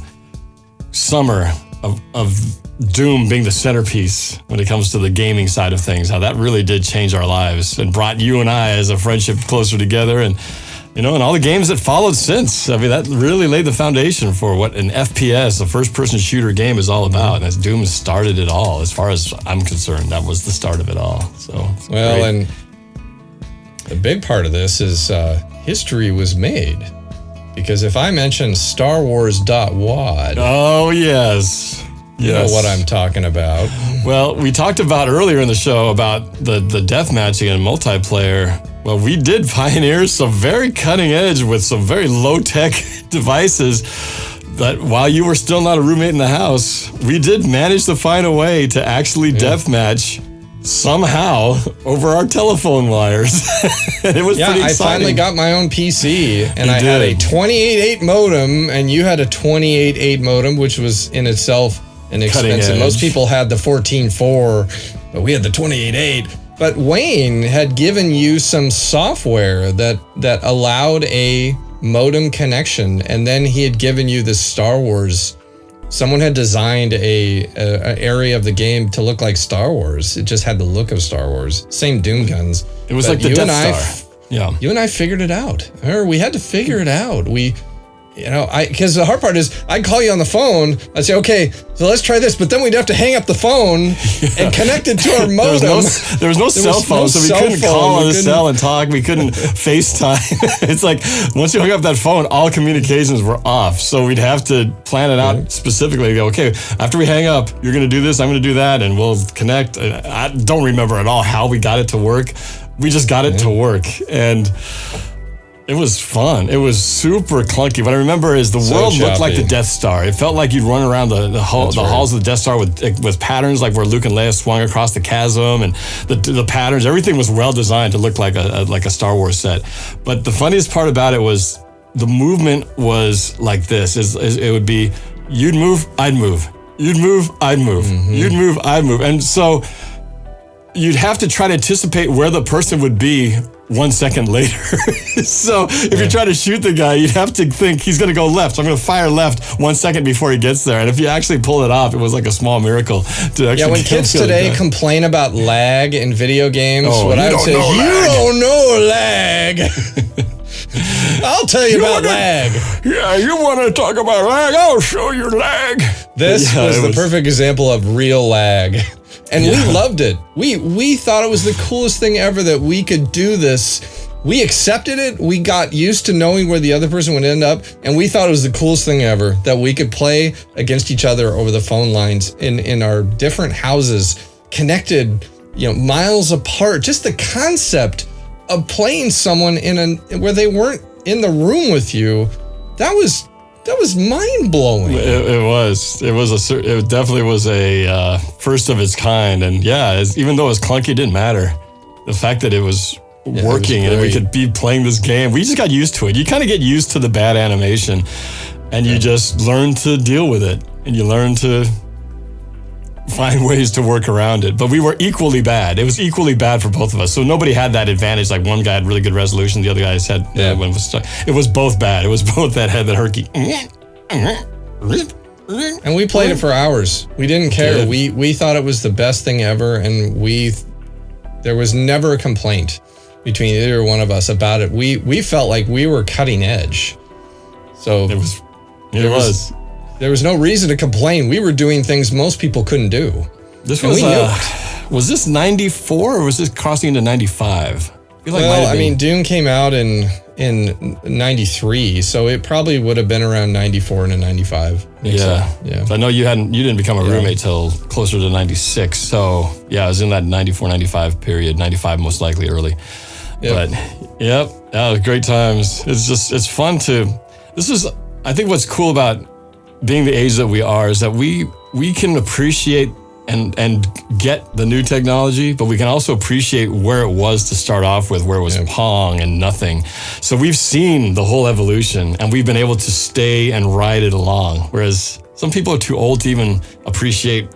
Speaker 1: summer of Doom being the centerpiece when it comes to the gaming side of things, how that really did change our lives and brought you and I as a friendship closer together. And, and all the games that followed since. I mean, that really laid the foundation for what an FPS, a first-person shooter game, is all about. And as Doom started it all, as far as I'm concerned, that was the start of it all. So,
Speaker 2: well, and the big part of this is history was made. Because if I mention Star Wars.wad...
Speaker 1: Oh, yes.
Speaker 2: You know what I'm talking about.
Speaker 1: Well, we talked about earlier in the show about the deathmatching and multiplayer. Well, we did pioneer some very cutting edge with some very low-tech devices that while you were still not a roommate in the house, we did manage to find a way to actually deathmatch somehow over our telephone wires. It was pretty exciting. I finally
Speaker 2: got my own PC, and I had a 28.8 modem, and you had a 28.8 modem, which was in itself inexpensive. Most people had the 14.4, but we had the 28.8. But Wayne had given you some software that allowed a modem connection, and then he had given you the Star Wars. Someone had designed a area of the game to look like Star Wars. It just had the look of Star Wars. Same Doom guns.
Speaker 1: It was like the Death Star. Yeah.
Speaker 2: You and I figured it out. Or we had to figure it out. Because the hard part is, I'd call you on the phone. I'd say, okay, so let's try this. But then we'd have to hang up the phone and connect it to our modem.
Speaker 1: There was no cell phone, so we couldn't call on the cell and talk. We couldn't FaceTime. It's like, once you hung up that phone, all communications were off. So we'd have to plan it out specifically. Go, okay, after we hang up, you're going to do this, I'm going to do that, and we'll connect. I don't remember at all how we got it to work. We just got it to work. And it was fun. It was super clunky. What I remember is the world looked like the Death Star. It felt like you'd run around the halls of the Death Star with patterns, like where Luke and Leia swung across the chasm, and the patterns. Everything was well designed to look like a Star Wars set. But the funniest part about it was the movement was like this. It would be, you'd move, I'd move. You'd move, I'd move. You'd move, I'd move. And so you'd have to try to anticipate where the person would be 1 second later. So if you're trying to shoot the guy, you'd have to think he's going to go left. So I'm going to fire left 1 second before he gets there. And if you actually pull it off, it was like a small miracle to actually.
Speaker 2: Yeah, when kids today complain about lag in video games, what I would say is, you don't know lag. I'll tell you about lag.
Speaker 1: Yeah, you want to talk about lag? I'll show you lag.
Speaker 2: This was the perfect example of real lag. And we loved it. We thought it was the coolest thing ever that we could do this. We accepted it. We got used to knowing where the other person would end up. And we thought it was the coolest thing ever that we could play against each other over the phone lines in our different houses, connected, miles apart. Just the concept of playing someone where they weren't in the room with you That was mind blowing.
Speaker 1: It definitely was a first of its kind. And yeah, even though it was clunky, it didn't matter. The fact that it was working and we could be playing this game, we just got used to it. You kind of get used to the bad animation and you just learn to deal with it and you learn to find ways to work around it. But we were equally bad. It was equally bad for both of us. So nobody had that advantage. Like one guy had really good resolution, the other guy had when it was stuck. It was both bad. It was both that had that herky.
Speaker 2: And we played it for hours. We didn't care. We thought it was the best thing ever, and there was never a complaint between either one of us about it. We felt like we were cutting edge. So there was no reason to complain. We were doing things most people couldn't do.
Speaker 1: Was this 94 or was this crossing into 95?
Speaker 2: I mean, Doom came out in 93, so it probably would have been around 94 and 95.
Speaker 1: Yeah. So I know you didn't become a roommate till closer to 96. So yeah, I was in that 94, 95 period, 95 most likely early. Yep. But great times. It's fun I think what's cool about being the age that we are is that we can appreciate and get the new technology, but we can also appreciate where it was to start off with, where it was Pong and nothing. So we've seen the whole evolution and we've been able to stay and ride it along. Whereas some people are too old to even appreciate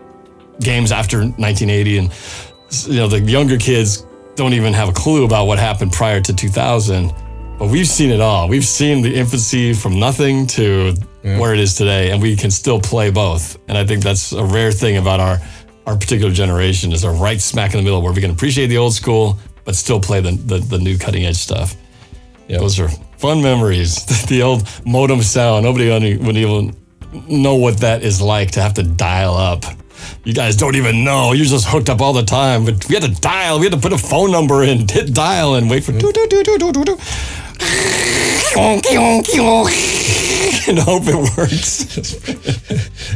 Speaker 1: games after 1980. And the younger kids don't even have a clue about what happened prior to 2000. But we've seen it all. We've seen the infancy from nothing to where it is today, and we can still play both. And I think that's a rare thing about our particular generation is right smack in the middle where we can appreciate the old school, but still play the new cutting edge stuff. Yep. Those are fun memories. The old modem sound. Nobody would even know what that is like to have to dial up. You guys don't even know. You're just hooked up all the time. But we had to dial. We had to put a phone number in, hit dial, and wait for and hope it works.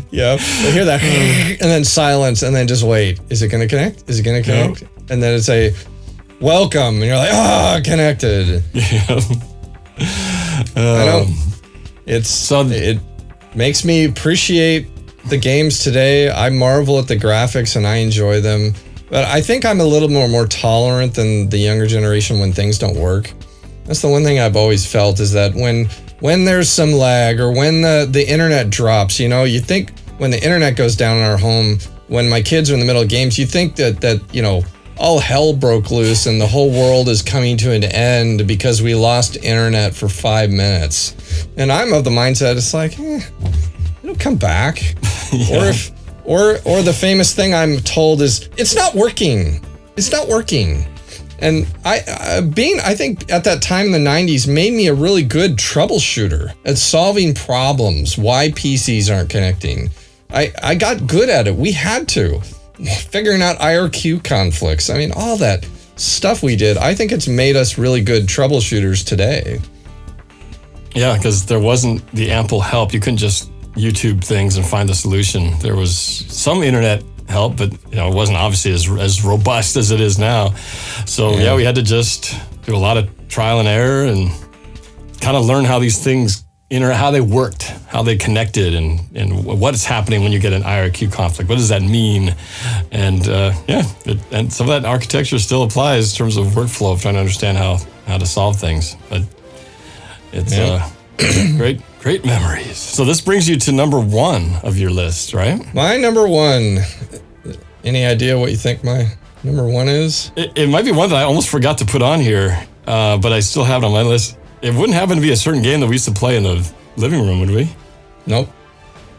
Speaker 2: Yeah. I hear that and then silence and then just wait. Is it going to connect? Is it going to connect? Yeah. And then it's a welcome and you're like, connected. Yeah. I know. It makes me appreciate the games today. I marvel at the graphics and I enjoy them. But I think I'm a little more tolerant than the younger generation when things don't work. That's the one thing I've always felt is that when there's some lag or when the internet drops, you think when the internet goes down in our home, when my kids are in the middle of games, you think that all hell broke loose and the whole world is coming to an end because we lost internet for 5 minutes. And I'm of the mindset, it's like, it'll come back. Yeah. Or the famous thing I'm told is, it's not working. It's not working. And I think at that time in the 90s made me a really good troubleshooter at solving problems, why PCs aren't connecting. I got good at it. We had to. Figuring out IRQ conflicts. I mean, all that stuff we did. I think it's made us really good troubleshooters today.
Speaker 1: Yeah, because there wasn't the ample help. You couldn't just YouTube things and find the solution. There was some internet help, but it wasn't obviously as robust as it is now. So we had to just do a lot of trial and error and kind of learn how these things how they worked, how they connected, and what's happening when you get an IRQ conflict. What does that mean? And and some of that architecture still applies in terms of workflow of trying to understand how to solve things. But it's great memories. So this brings you to number 1 of your list, right?
Speaker 2: My number 1. Any idea what you think my number 1 is?
Speaker 1: It might be one that I almost forgot to put on here, but I still have it on my list. It wouldn't happen to be a certain game that we used to play in the living room, would we?
Speaker 2: Nope.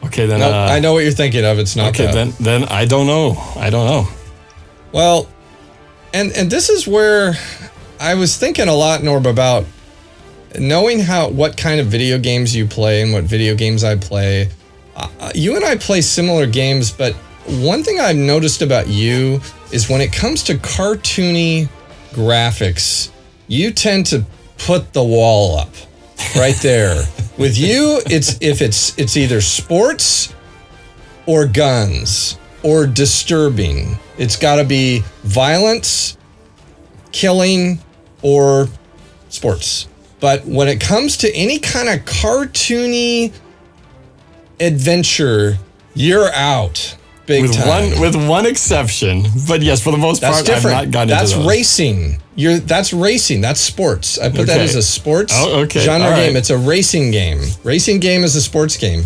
Speaker 1: Okay, then.
Speaker 2: Nope, I know what you're thinking of. It's not
Speaker 1: okay,
Speaker 2: that.
Speaker 1: Then I don't know.
Speaker 2: Well, and this is where I was thinking a lot, Norb, about knowing what kind of video games you play and what video games I play. You and I play similar games, but one thing I've noticed about you is when it comes to cartoony graphics, you tend to put the wall up right there. With you, it's either sports or guns or disturbing. It's got to be violence, killing, or sports. But when it comes to any kind of cartoony adventure, you're out big time.
Speaker 1: With one exception. But yes, for the most part, I've not gotten into those.
Speaker 2: That's racing. That's racing. That's sports. I put that as a sports genre game. It's a racing game. Racing game is a sports game.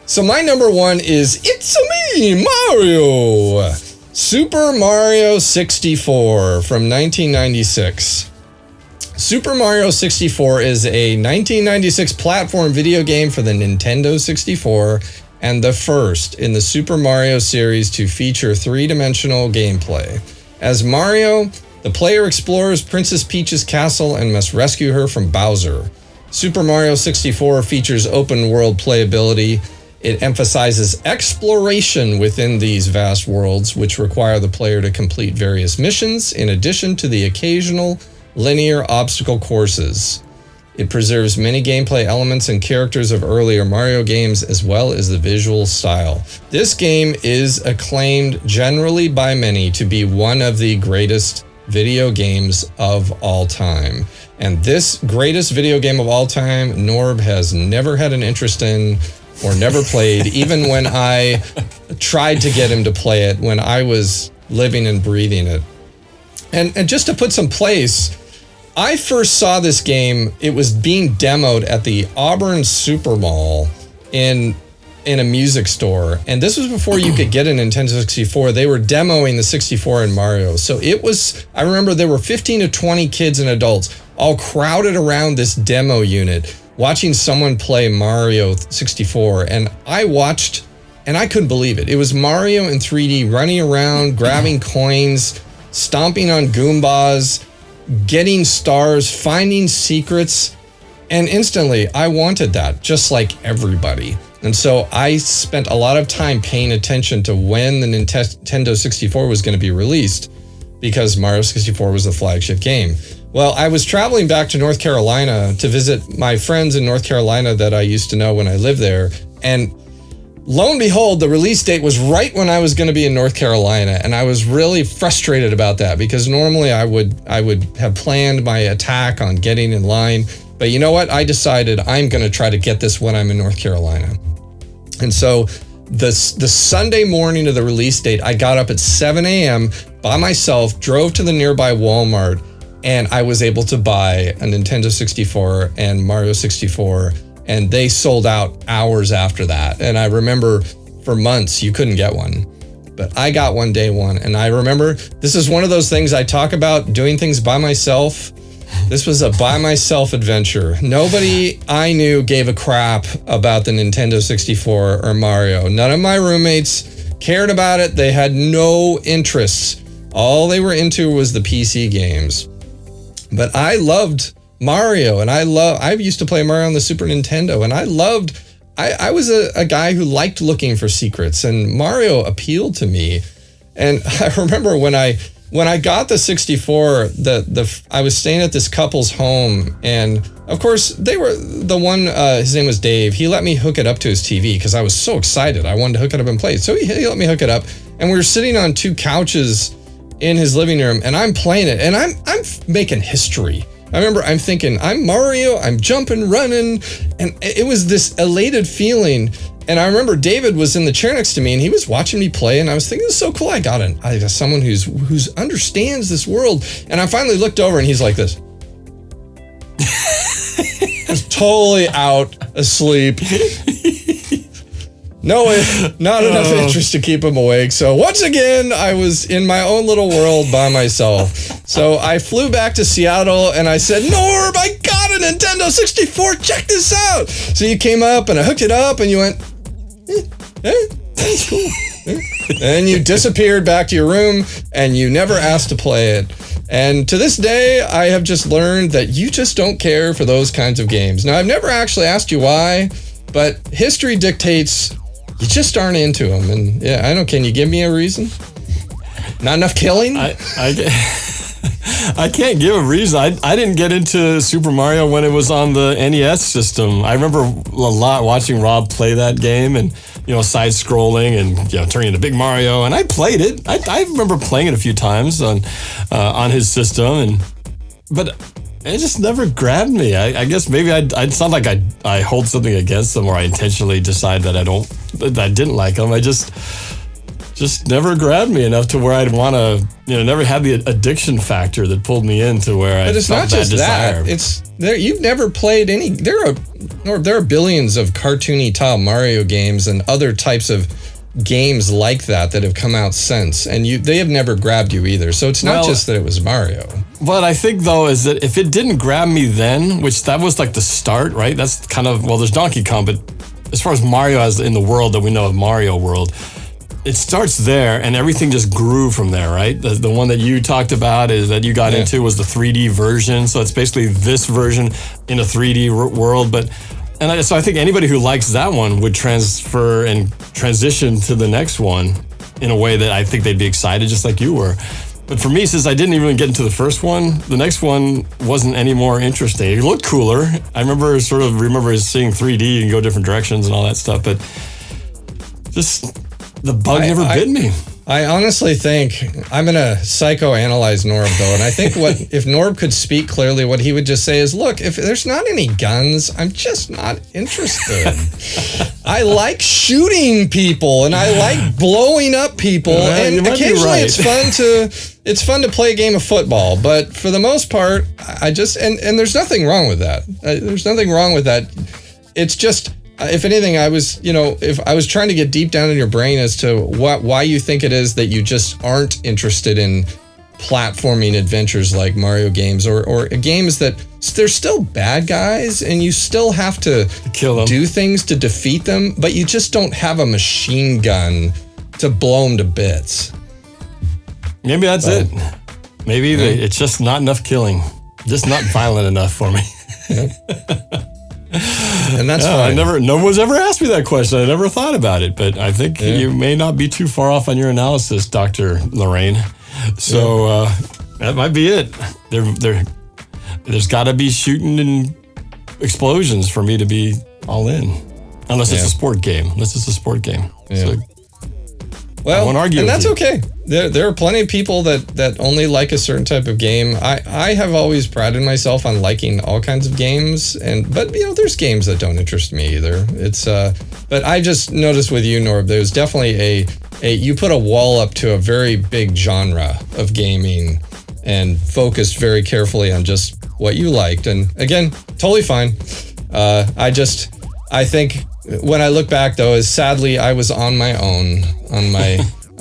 Speaker 2: So my number one is It's-a-me, Mario. Super Mario 64 from 1996. Super Mario 64 is a 1996 platform video game for the Nintendo 64 and the first in the Super Mario series to feature three-dimensional gameplay. As Mario, the player explores Princess Peach's castle and must rescue her from Bowser. Super Mario 64 features open-world playability. It emphasizes exploration within these vast worlds, which require the player to complete various missions, in addition to the occasional linear obstacle courses. It preserves many gameplay elements and characters of earlier Mario games, as well as the visual style. This game is acclaimed generally by many to be one of the greatest video games of all time. And this greatest video game of all time, Norb has never had an interest in or never played, even when I tried to get him to play it when I was living and breathing it. And just to put some place, I first saw this game, it was being demoed at the Auburn Super Mall in a music store. And this was before you could get a Nintendo 64. They were demoing the 64 and Mario. So it was, I remember there were 15 to 20 kids and adults all crowded around this demo unit, watching someone play Mario 64. And I watched, and I couldn't believe it. It was Mario in 3D, running around, grabbing coins, stomping on Goombas, getting stars, finding secrets. And instantly, I wanted that, just like everybody. And so I spent a lot of time paying attention to when the Nintendo 64 was going to be released, because Mario 64 was the flagship game. Well, I was traveling back to North Carolina to visit my friends in North Carolina that I used to know when I lived there. And lo and behold, the release date was right when I was going to be in North Carolina. And I was really frustrated about that, because normally I would have planned my attack on getting in line. But you know what? I decided I'm going to try to get this when I'm in North Carolina. And so the Sunday morning of the release date, I got up at 7 a.m. by myself, drove to the nearby Walmart, and I was able to buy a Nintendo 64 and Mario 64, and they sold out hours after that. And I remember for months you couldn't get one, but I got one day one. And I remember this is one of those things I talk about, doing things by myself. This was a by myself adventure. Nobody I knew gave a crap about the Nintendo 64 or Mario. None of my roommates cared about it. They had no interests. All they were into was the PC games. But I loved Mario, and I used to play Mario on the Super Nintendo, and I was a guy who liked looking for secrets, and Mario appealed to me. And I remember when I got the 64, I was staying at this couple's home, and of course they were the one. His name was Dave. He let me hook it up to his TV because I was so excited. I wanted to hook it up and play it. So he let me hook it up, and we were sitting on two couches in his living room, and I'm playing it, and I'm making history. I remember I'm thinking, I'm Mario, I'm jumping, running, and it was this elated feeling. And I remember David was in the chair next to me, and he was watching me play, and I was thinking, this is so cool. I got someone who's understands this world. And I finally looked over, and he's like this. I was totally out asleep. No, not enough interest to keep him awake. So once again, I was in my own little world by myself. So I flew back to Seattle and I said, Norb, I got a Nintendo 64. Check this out. So you came up and I hooked it up and you went, that's cool. And you disappeared back to your room and you never asked to play it. And to this day, I have just learned that you just don't care for those kinds of games. Now, I've never actually asked you why, but history dictates you just aren't into them. And yeah, I don't, can you give me a reason? Not enough killing?
Speaker 1: I can't give a reason. I didn't get into Super Mario when it was on the NES system. I remember a lot watching Rob play that game and, side scrolling and, turning into Big Mario. And I played it. I remember playing it a few times on his system. But it just never grabbed me. I guess maybe it's not like I hold something against them or I intentionally decide that I didn't like them. I just never grabbed me enough to where I'd want to, never had the addiction factor that pulled me into where I felt that desire. But it's not just that.
Speaker 2: It's there. You've never played any. There are billions of cartoony style Mario games and other types of games like that have come out since, and they have never grabbed you either. So it's not just that it was Mario.
Speaker 1: What I think though is that if it didn't grab me then, which that was like the start, right? That's kind of, there's Donkey Kong, but as far as Mario as in the world that we know of Mario World, it starts there and everything just grew from there, right? The one that you talked about is that you got into was the 3D version. So it's basically this version in a 3D world. So I think anybody who likes that one would transfer and transition to the next one in a way that I think they'd be excited, just like you were. But for me, since I didn't even get into the first one, the next one wasn't any more interesting. It looked cooler. I remember seeing 3D and go different directions and all that stuff, but just the bug never bit me.
Speaker 2: I honestly think I'm going to psychoanalyze Norb, though. And I think if Norb could speak clearly, what he would just say is, look, if there's not any guns, I'm just not interested. I like shooting people and I like blowing up people. And occasionally it's fun to play a game of football. But for the most part, and there's nothing wrong with that. There's nothing wrong with that. It's just, if anything, if I was trying to get deep down in your brain as to why you think it is that you just aren't interested in platforming adventures like Mario games or games that they're still bad guys and you still have to
Speaker 1: kill them,
Speaker 2: do things to defeat them, but you just don't have a machine gun to blow them to bits.
Speaker 1: Maybe that's it. Maybe it's just not enough killing, just not violent enough for me.
Speaker 2: And that's fine.
Speaker 1: No one's ever asked me that question. I never thought about it, but I think you may not be too far off on your analysis, Dr. Lorraine. So that might be it. There's got to be shooting and explosions for me to be all in, unless it's a sport game. Yeah. So,
Speaker 2: well, I won't argue and that's okay. There are plenty of people that only like a certain type of game. I have always prided myself on liking all kinds of games, but there's games that don't interest me either. But I just noticed with you, Norb, there's definitely you put a wall up to a very big genre of gaming and focused very carefully on just what you liked. And again, totally fine. I think when I look back though, is sadly I was on my own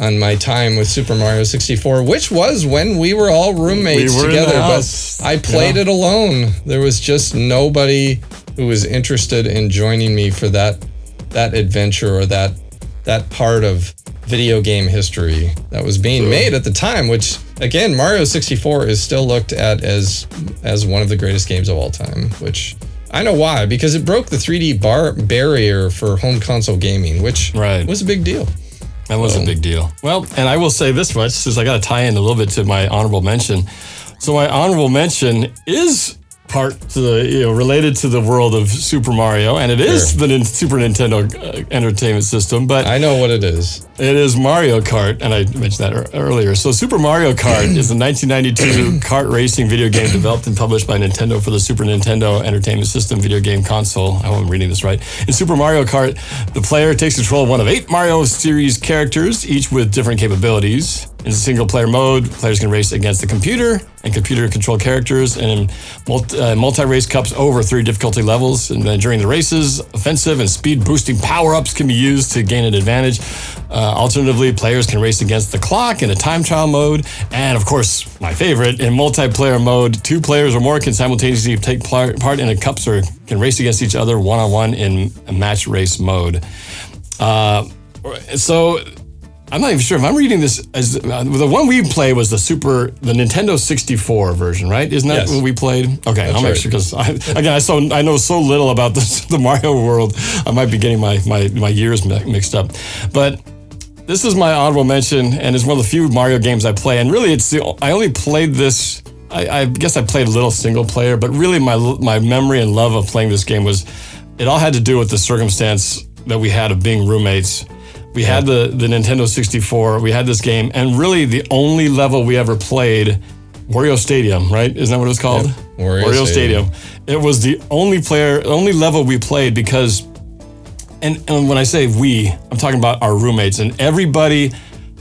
Speaker 2: on my time with Super Mario 64, which was when we were all roommates together, but I played it alone. There was just nobody who was interested in joining me for that adventure or that part of video game history that was being made at the time, which again, Mario 64 is still looked at as one of the greatest games of all time, which I know why, because it broke the 3D barrier for home console gaming, which was a big deal.
Speaker 1: That was a big deal. Well, and I will say this much, since I got to tie in a little bit to my honorable mention. So my honorable mention is part to the related to the world of Super Mario, and it is the Super Nintendo Entertainment System. But
Speaker 2: I know what it is.
Speaker 1: It is Mario Kart, and I mentioned that earlier. So Super Mario Kart is a 1992 kart racing video game developed and published by Nintendo for the Super Nintendo Entertainment System video game console. I hope I'm reading this right. In Super Mario Kart, the player takes control of one of 8 Mario series characters, each with different capabilities. In single-player mode, players can race against the computer and computer-controlled characters, and in multi-race cups over 3 difficulty levels. And then during the races, offensive and speed-boosting power-ups can be used to gain an advantage. Alternatively, players can race against the clock in a time trial mode. And of course, my favorite, in multiplayer mode, 2 players or more can simultaneously take part in a cups or can race against each other one-on-one in a match race mode. So I'm not even sure if I'm reading this as the one we played was the Nintendo 64 version, right? Isn't that what we played? Okay, I'll make sure, because I know so little about the Mario world. I might be getting my years mixed up. But this is my honorable mention, and it's one of the few Mario games I play. And really, I only played this. I guess I played a little single player, but really my memory and love of playing this game it all had to do with the circumstance that we had of being roommates. We had the Nintendo 64, we had this game, and really the only level we ever played, Wario Stadium, right? Isn't that what it was called? Wario Stadium. It was the only level we played because, and when I say we, I'm talking about our roommates and everybody.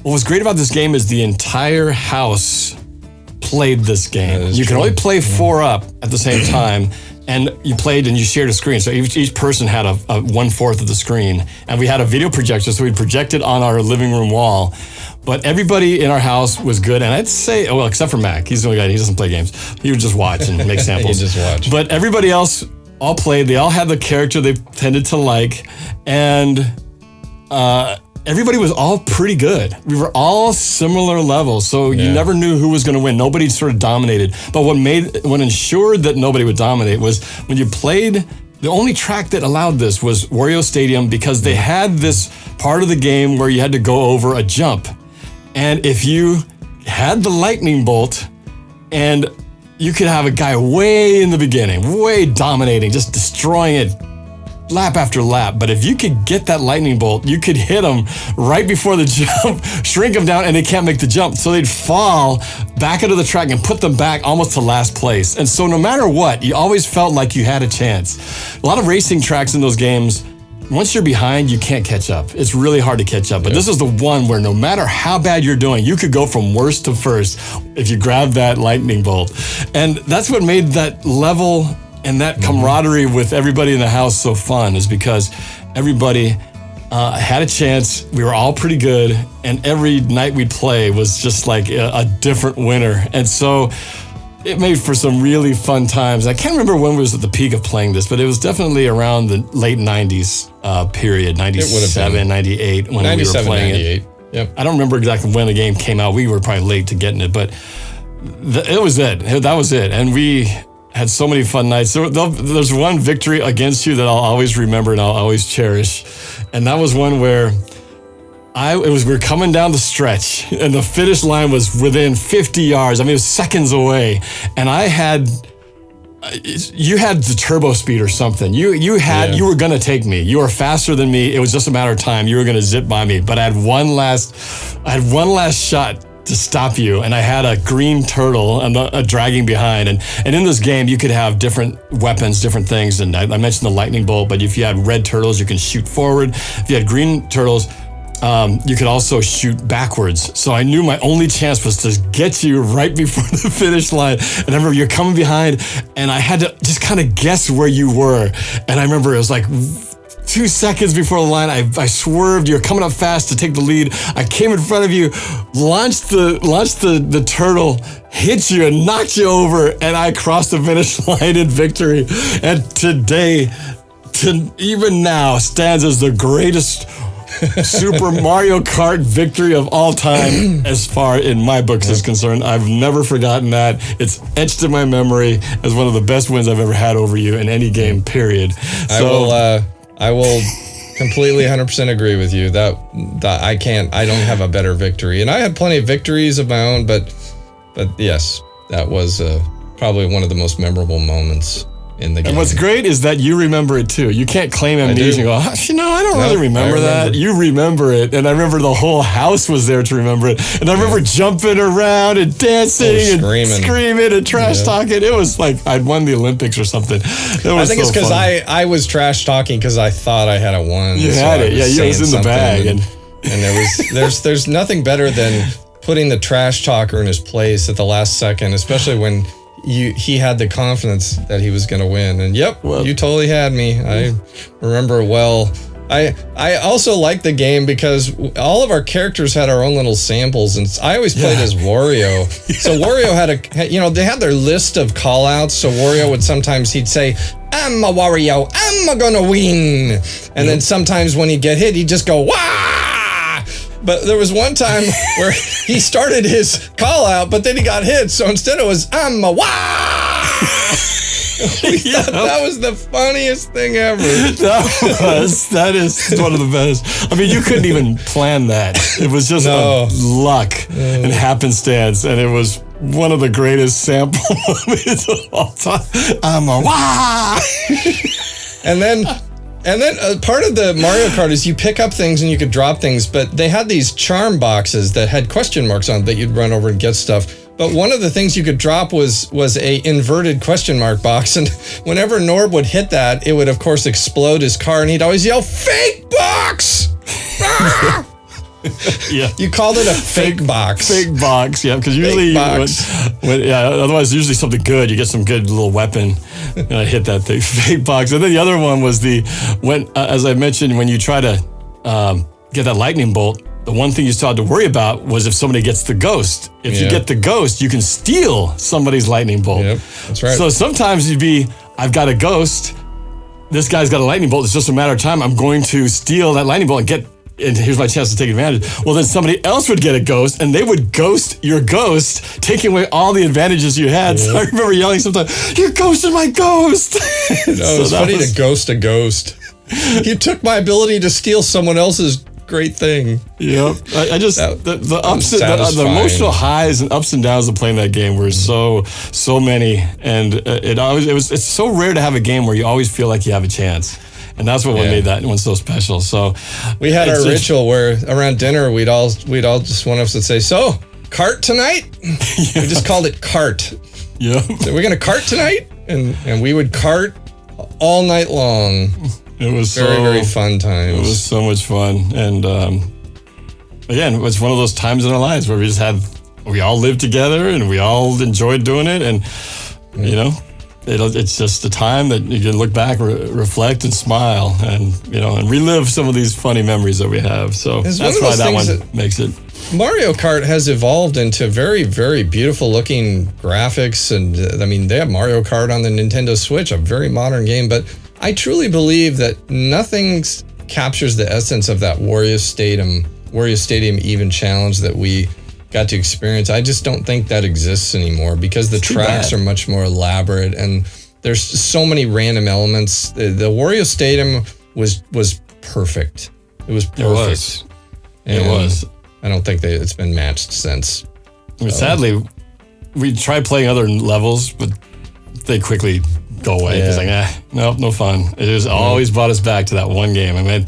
Speaker 1: What was great about this game is the entire house played this game. You can only play 4 up at the same time. And you played and you shared a screen. So each person had a 1/4 of the screen. And we had a video projector, so we projected on our living room wall. But everybody in our house was good. And I'd say, well, except for Mac. He's the only guy, he doesn't play games. He would just watch and make samples.
Speaker 2: He just watch.
Speaker 1: But everybody else all played. They all had the character they tended to like. And everybody was all pretty good. We were all similar levels, so you never knew who was going to win. Nobody sort of dominated. But what ensured that nobody would dominate was when you played, the only track that allowed this was Wario Stadium because they had this part of the game where you had to go over a jump. And if you had the lightning bolt and you could have a guy way in the beginning, way dominating, just destroying it, lap after lap, but if you could get that lightning bolt, you could hit them right before the jump, shrink them down, and they can't make the jump. So they'd fall back into the track and put them back almost to last place. And so no matter what, you always felt like you had a chance. A lot of racing tracks in those games, once you're behind, you can't catch up. It's really hard to catch up. But this is the one where no matter how bad you're doing, you could go from worst to first if you grab that lightning bolt. And that's what made that level and that camaraderie with everybody in the house so fun, is because everybody had a chance. We were all pretty good, and every night we'd play was just like a different winner. And so it made for some really fun times. I can't remember when we was at the peak of playing this, but it was definitely around the late 90s period, 97, 98, when we were playing 98. It.
Speaker 2: Yep.
Speaker 1: I don't remember exactly when the game came out. We were probably late to getting it, but it was it. That was it. And we had so many fun nights. There's one victory against you that I'll always remember and I'll always cherish. And that was one where we were coming down the stretch and the finish line was within 50 yards. I mean, it was seconds away. And you had the turbo speed or something. You were going to take me. You were faster than me. It was just a matter of time. You were going to zip by me. But I had one last shot to stop you, and I had a green turtle and a dragging behind, and in this game you could have different weapons, different things, and I mentioned the lightning bolt, but if you had red turtles you can shoot forward. If you had green turtles, you could also shoot backwards. So I knew my only chance was to get you right before the finish line. And I remember you're coming behind, and I had to just kind of guess where you were. And I remember it was like 2 seconds before the line, I swerved. You're coming up fast to take the lead. I came in front of you, launched the turtle, hit you and knocked you over, and I crossed the finish line in victory. And today, even now, stands as the greatest Super Mario Kart victory of all time, as far in my books is concerned. I've never forgotten that. It's etched in my memory as one of the best wins I've ever had over you in any game, period.
Speaker 2: I will completely 100% agree with you that I don't have a better victory. And I had plenty of victories of my own, but yes, that was probably one of the most memorable moments in the game.
Speaker 1: And what's great is that you remember it too. You can't claim amnesia and go, I don't really remember that. You remember it. And I remember the whole house was there to remember it. And I remember jumping around and dancing and screaming and trash talking. It was like I'd won the Olympics or something. I
Speaker 2: think it's because I was trash talking because I thought I had won.
Speaker 1: You had it. Yeah, you was in the bag.
Speaker 2: And there's nothing better than putting the trash talker in his place at the last second, especially when he had the confidence that he was going to win. And you totally had me. I remember well. I also liked the game because all of our characters had our own little samples, and I always played as Wario. So Wario had they had their list of call outs. So Wario he'd say, "I'm a Wario, I'm gonna win." And then sometimes when he'd get hit, he'd just go, "Wah!" But there was one time where he started his call out, but then he got hit. So instead it was, "I'm a wah!" That was the funniest thing ever.
Speaker 1: That is one of the best. I mean, you couldn't even plan that. It was just luck and happenstance, and it was one of the greatest sample moments of all time. I'm a wah!
Speaker 2: And then part of the Mario Kart is you pick up things and you could drop things, but they had these charm boxes that had question marks on that you'd run over and get stuff. But one of the things you could drop was a inverted question mark box, and whenever Norb would hit that, it would of course explode his car, and he'd always yell, "Fake box!" Ah!
Speaker 1: Yeah.
Speaker 2: You called it a fake box.
Speaker 1: Fake box, yeah, because usually, otherwise usually something good. You get some good little weapon, and I hit that thing. Fake box. And then the other one was as I mentioned, when you try to get that lightning bolt, the one thing you still had to worry about was if somebody gets the ghost. If you get the ghost, you can steal somebody's lightning bolt.
Speaker 2: Yep, that's right.
Speaker 1: So sometimes I've got a ghost, this guy's got a lightning bolt, it's just a matter of time. I'm going to steal that lightning bolt and here's my chance to take advantage. Well, then somebody else would get a ghost, and they would ghost your ghost, taking away all the advantages you had. Yep. So I remember yelling sometimes, "You're ghosting my ghost!"
Speaker 2: It's funny to ghost a ghost. You took my ability to steal someone else's great thing.
Speaker 1: Yep. I just the emotional highs and ups and downs of playing that game were so many, and it's so rare to have a game where you always feel like you have a chance. And that's what made that one so special. So
Speaker 2: we had our ritual where around dinner we'd all just one of us would say, "So, cart tonight?" We just called it cart.
Speaker 1: Yeah.
Speaker 2: So we're gonna cart tonight, and we would cart all night long.
Speaker 1: It was
Speaker 2: very fun times.
Speaker 1: It was so much fun, and again, it was one of those times in our lives where we all lived together and we all enjoyed doing it, and you know. It's just a time that you can look back, reflect, and smile, and relive some of these funny memories that we have. So that's why that one makes it.
Speaker 2: Mario Kart has evolved into very, very beautiful looking graphics, and I mean they have Mario Kart on the Nintendo Switch, a very modern game. But I truly believe that nothing captures the essence of that Wario Stadium Even challenge that we got to experience. I just don't think that exists anymore because the tracks are much more elaborate and there's so many random elements. The Wario Stadium was perfect. It was perfect.
Speaker 1: It was.
Speaker 2: I don't think it's been matched since.
Speaker 1: Sadly, we tried playing other levels, but they quickly go away. It's like, nope, no fun. It has always brought us back to that one game. I mean,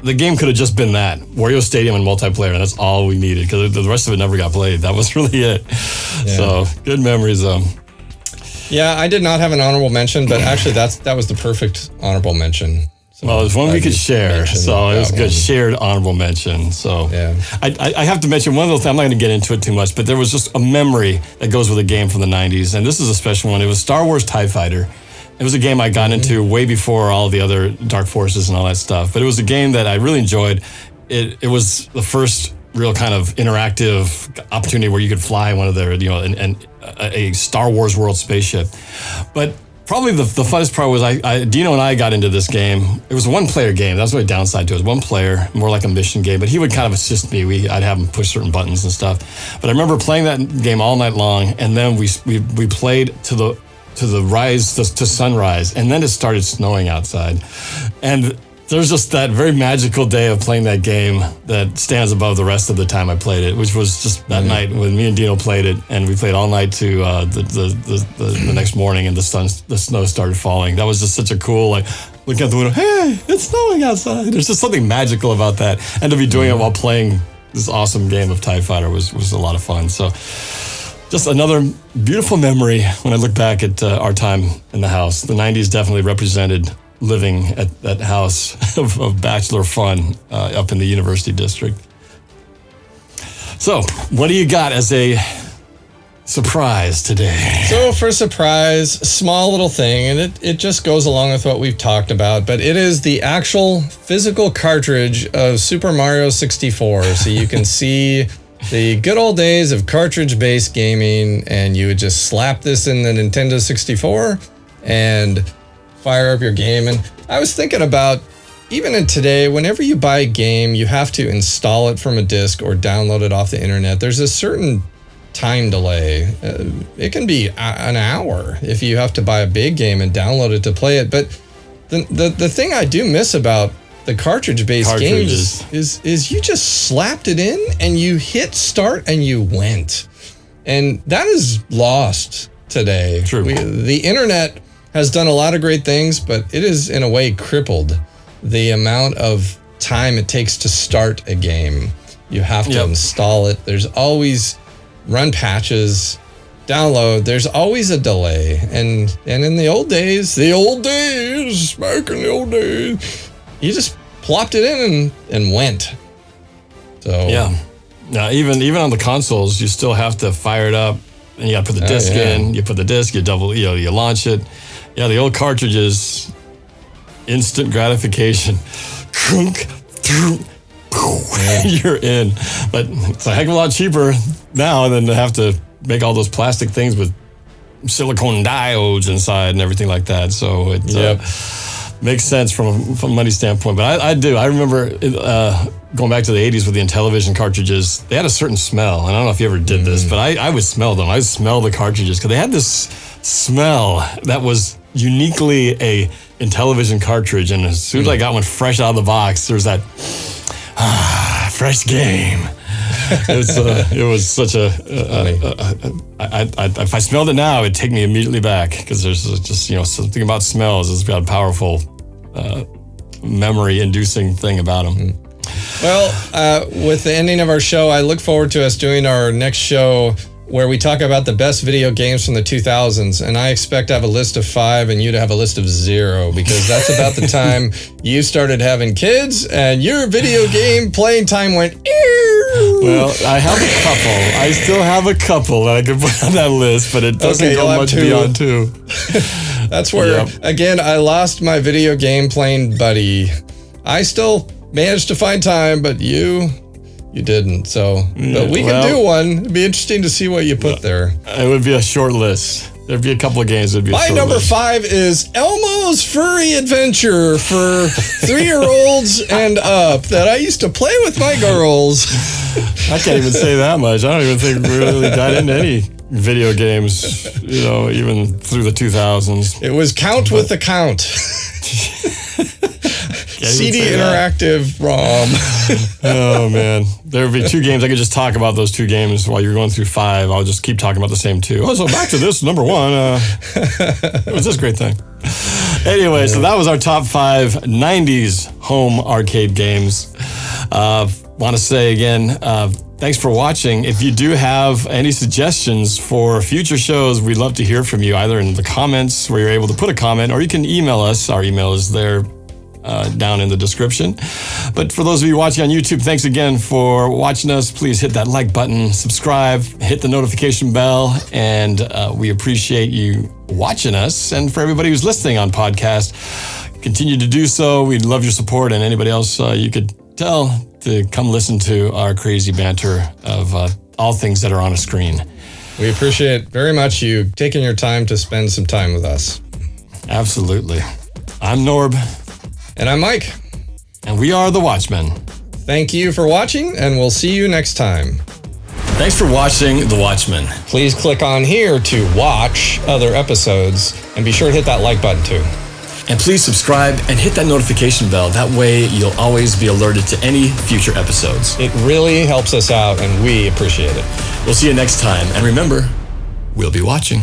Speaker 1: the game could have just been that Wario Stadium and multiplayer, and that's all we needed because the rest of it never got played. That was really it. Yeah. So good memories, though.
Speaker 2: Yeah, I did not have an honorable mention, but actually that was the perfect honorable mention. So
Speaker 1: well, it was one we could share, so it was a good shared honorable mention. So I have to mention one of those things. I'm not going to get into it too much, but there was just a memory that goes with a game from the 90s, and this is a special one. It was Star Wars TIE Fighter. It was a game I got into way before all the other Dark Forces and all that stuff, but it was a game that I really enjoyed. It was the first real kind of interactive opportunity where you could fly one of their, a Star Wars world spaceship. But probably the funnest part was Dino and I got into this game. It was a one-player game. That's the only downside to it. It was one player, more like a mission game, but he would kind of assist me. I'd have him push certain buttons and stuff. But I remember playing that game all night long, and then we played to the sunrise, and then it started snowing outside. And there's just that very magical day of playing that game that stands above the rest of the time I played it, which was just that night when me and Dino played it, and we played all night to the next morning, and the snow started falling. That was just such a cool, looking out the window, hey, it's snowing outside. There's just something magical about that, and to be doing it while playing this awesome game of TIE Fighter was a lot of fun. So just another beautiful memory when I look back at our time in the house. The 90s definitely represented living at that house of bachelor fun up in the University District. So, what do you got as a surprise today?
Speaker 2: So for surprise, small little thing, and it just goes along with what we've talked about, but it is the actual physical cartridge of Super Mario 64. So you can see the good old days of cartridge-based gaming, and you would just slap this in the Nintendo 64 and fire up your game. And I was thinking about, even in today, whenever you buy a game, you have to install it from a disc or download it off the internet. There's a certain time delay. It can be an hour if you have to buy a big game and download it to play it. But the thing I do miss about the cartridge-based games is you just slapped it in and you hit start and you went. And that is lost today.
Speaker 1: True.
Speaker 2: The internet has done a lot of great things, but it is in a way crippled the amount of time it takes to start a game. You have to install it. There's always run patches. download, there's always a delay. And in the old days, back in the old days, you just plopped it in and went. So
Speaker 1: yeah. Now, even on the consoles, you still have to fire it up, and you got to put the disc in. You put the disc, you launch it. Yeah, the old cartridges, instant gratification. You're in. But it's a heck of a lot cheaper now than to have to make all those plastic things with silicone diodes inside and everything like that. So it makes sense from a money standpoint. But I remember going back to the 80s with the Intellivision cartridges. They had a certain smell. I don't know if you ever did this, but I would smell them. I would smell the cartridges because they had this smell that was uniquely a Intellivision cartridge. And as soon as I got one fresh out of the box, there's that fresh game. It was such a. If I smelled it now, it'd take me immediately back because there's just something about smells. It's got a powerful memory-inducing thing about them.
Speaker 2: Well, with the ending of our show, I look forward to us doing our next show where we talk about the best video games from the 2000s. And I expect to have a list of 5 and you to have a list of 0 because that's about the time you started having kids and your video game playing time went, ew.
Speaker 1: Well, I have a couple. I still have a couple that I could put on that list, but it doesn't go much beyond 2.
Speaker 2: That's where, again, I lost my video game playing buddy. I still managed to find time, but you didn't. So, but we can do one. It'd be interesting to see what you put there.
Speaker 1: It would be a short list. There'd be a couple of games.
Speaker 2: My number 5 is Elmo's Furry Adventure for 3-year-olds and up that I used to play with my girls.
Speaker 1: I can't even say that much. I don't even think we really got into any video games, even through the 2000s.
Speaker 2: It was Count with the Count. CD Interactive ROM.
Speaker 1: Oh, man. There would be 2 games. I could just talk about those 2 games while you're going through 5. I'll just keep talking about the same 2. Oh, so back to this, number 1. It was this great thing. Anyway, so that was our top 5 90s home arcade games. Want to say again, thanks for watching. If you do have any suggestions for future shows, we'd love to hear from you, either in the comments where you're able to put a comment, or you can email us. Our email is there down in the description. But for those of you watching on YouTube, thanks again for watching us. Please hit that like button, subscribe, hit the notification bell, and we appreciate you watching us. And for everybody who's listening on podcast, continue to do so. We'd love your support, and anybody else you could tell to come listen to our crazy banter of all things that are on a screen.
Speaker 2: We appreciate very much you taking your time to spend some time with us.
Speaker 1: Absolutely. I'm Norb.
Speaker 2: And I'm Mike.
Speaker 1: And we are the Watchmen.
Speaker 2: Thank you for watching, and we'll see you next time.
Speaker 1: Thanks for watching The Watchmen.
Speaker 2: Please click on here to watch other episodes, and be sure to hit that like button too.
Speaker 1: And please subscribe and hit that notification bell. That way you'll always be alerted to any future episodes.
Speaker 2: It really helps us out, and we appreciate it.
Speaker 1: We'll see you next time. And remember, we'll be watching.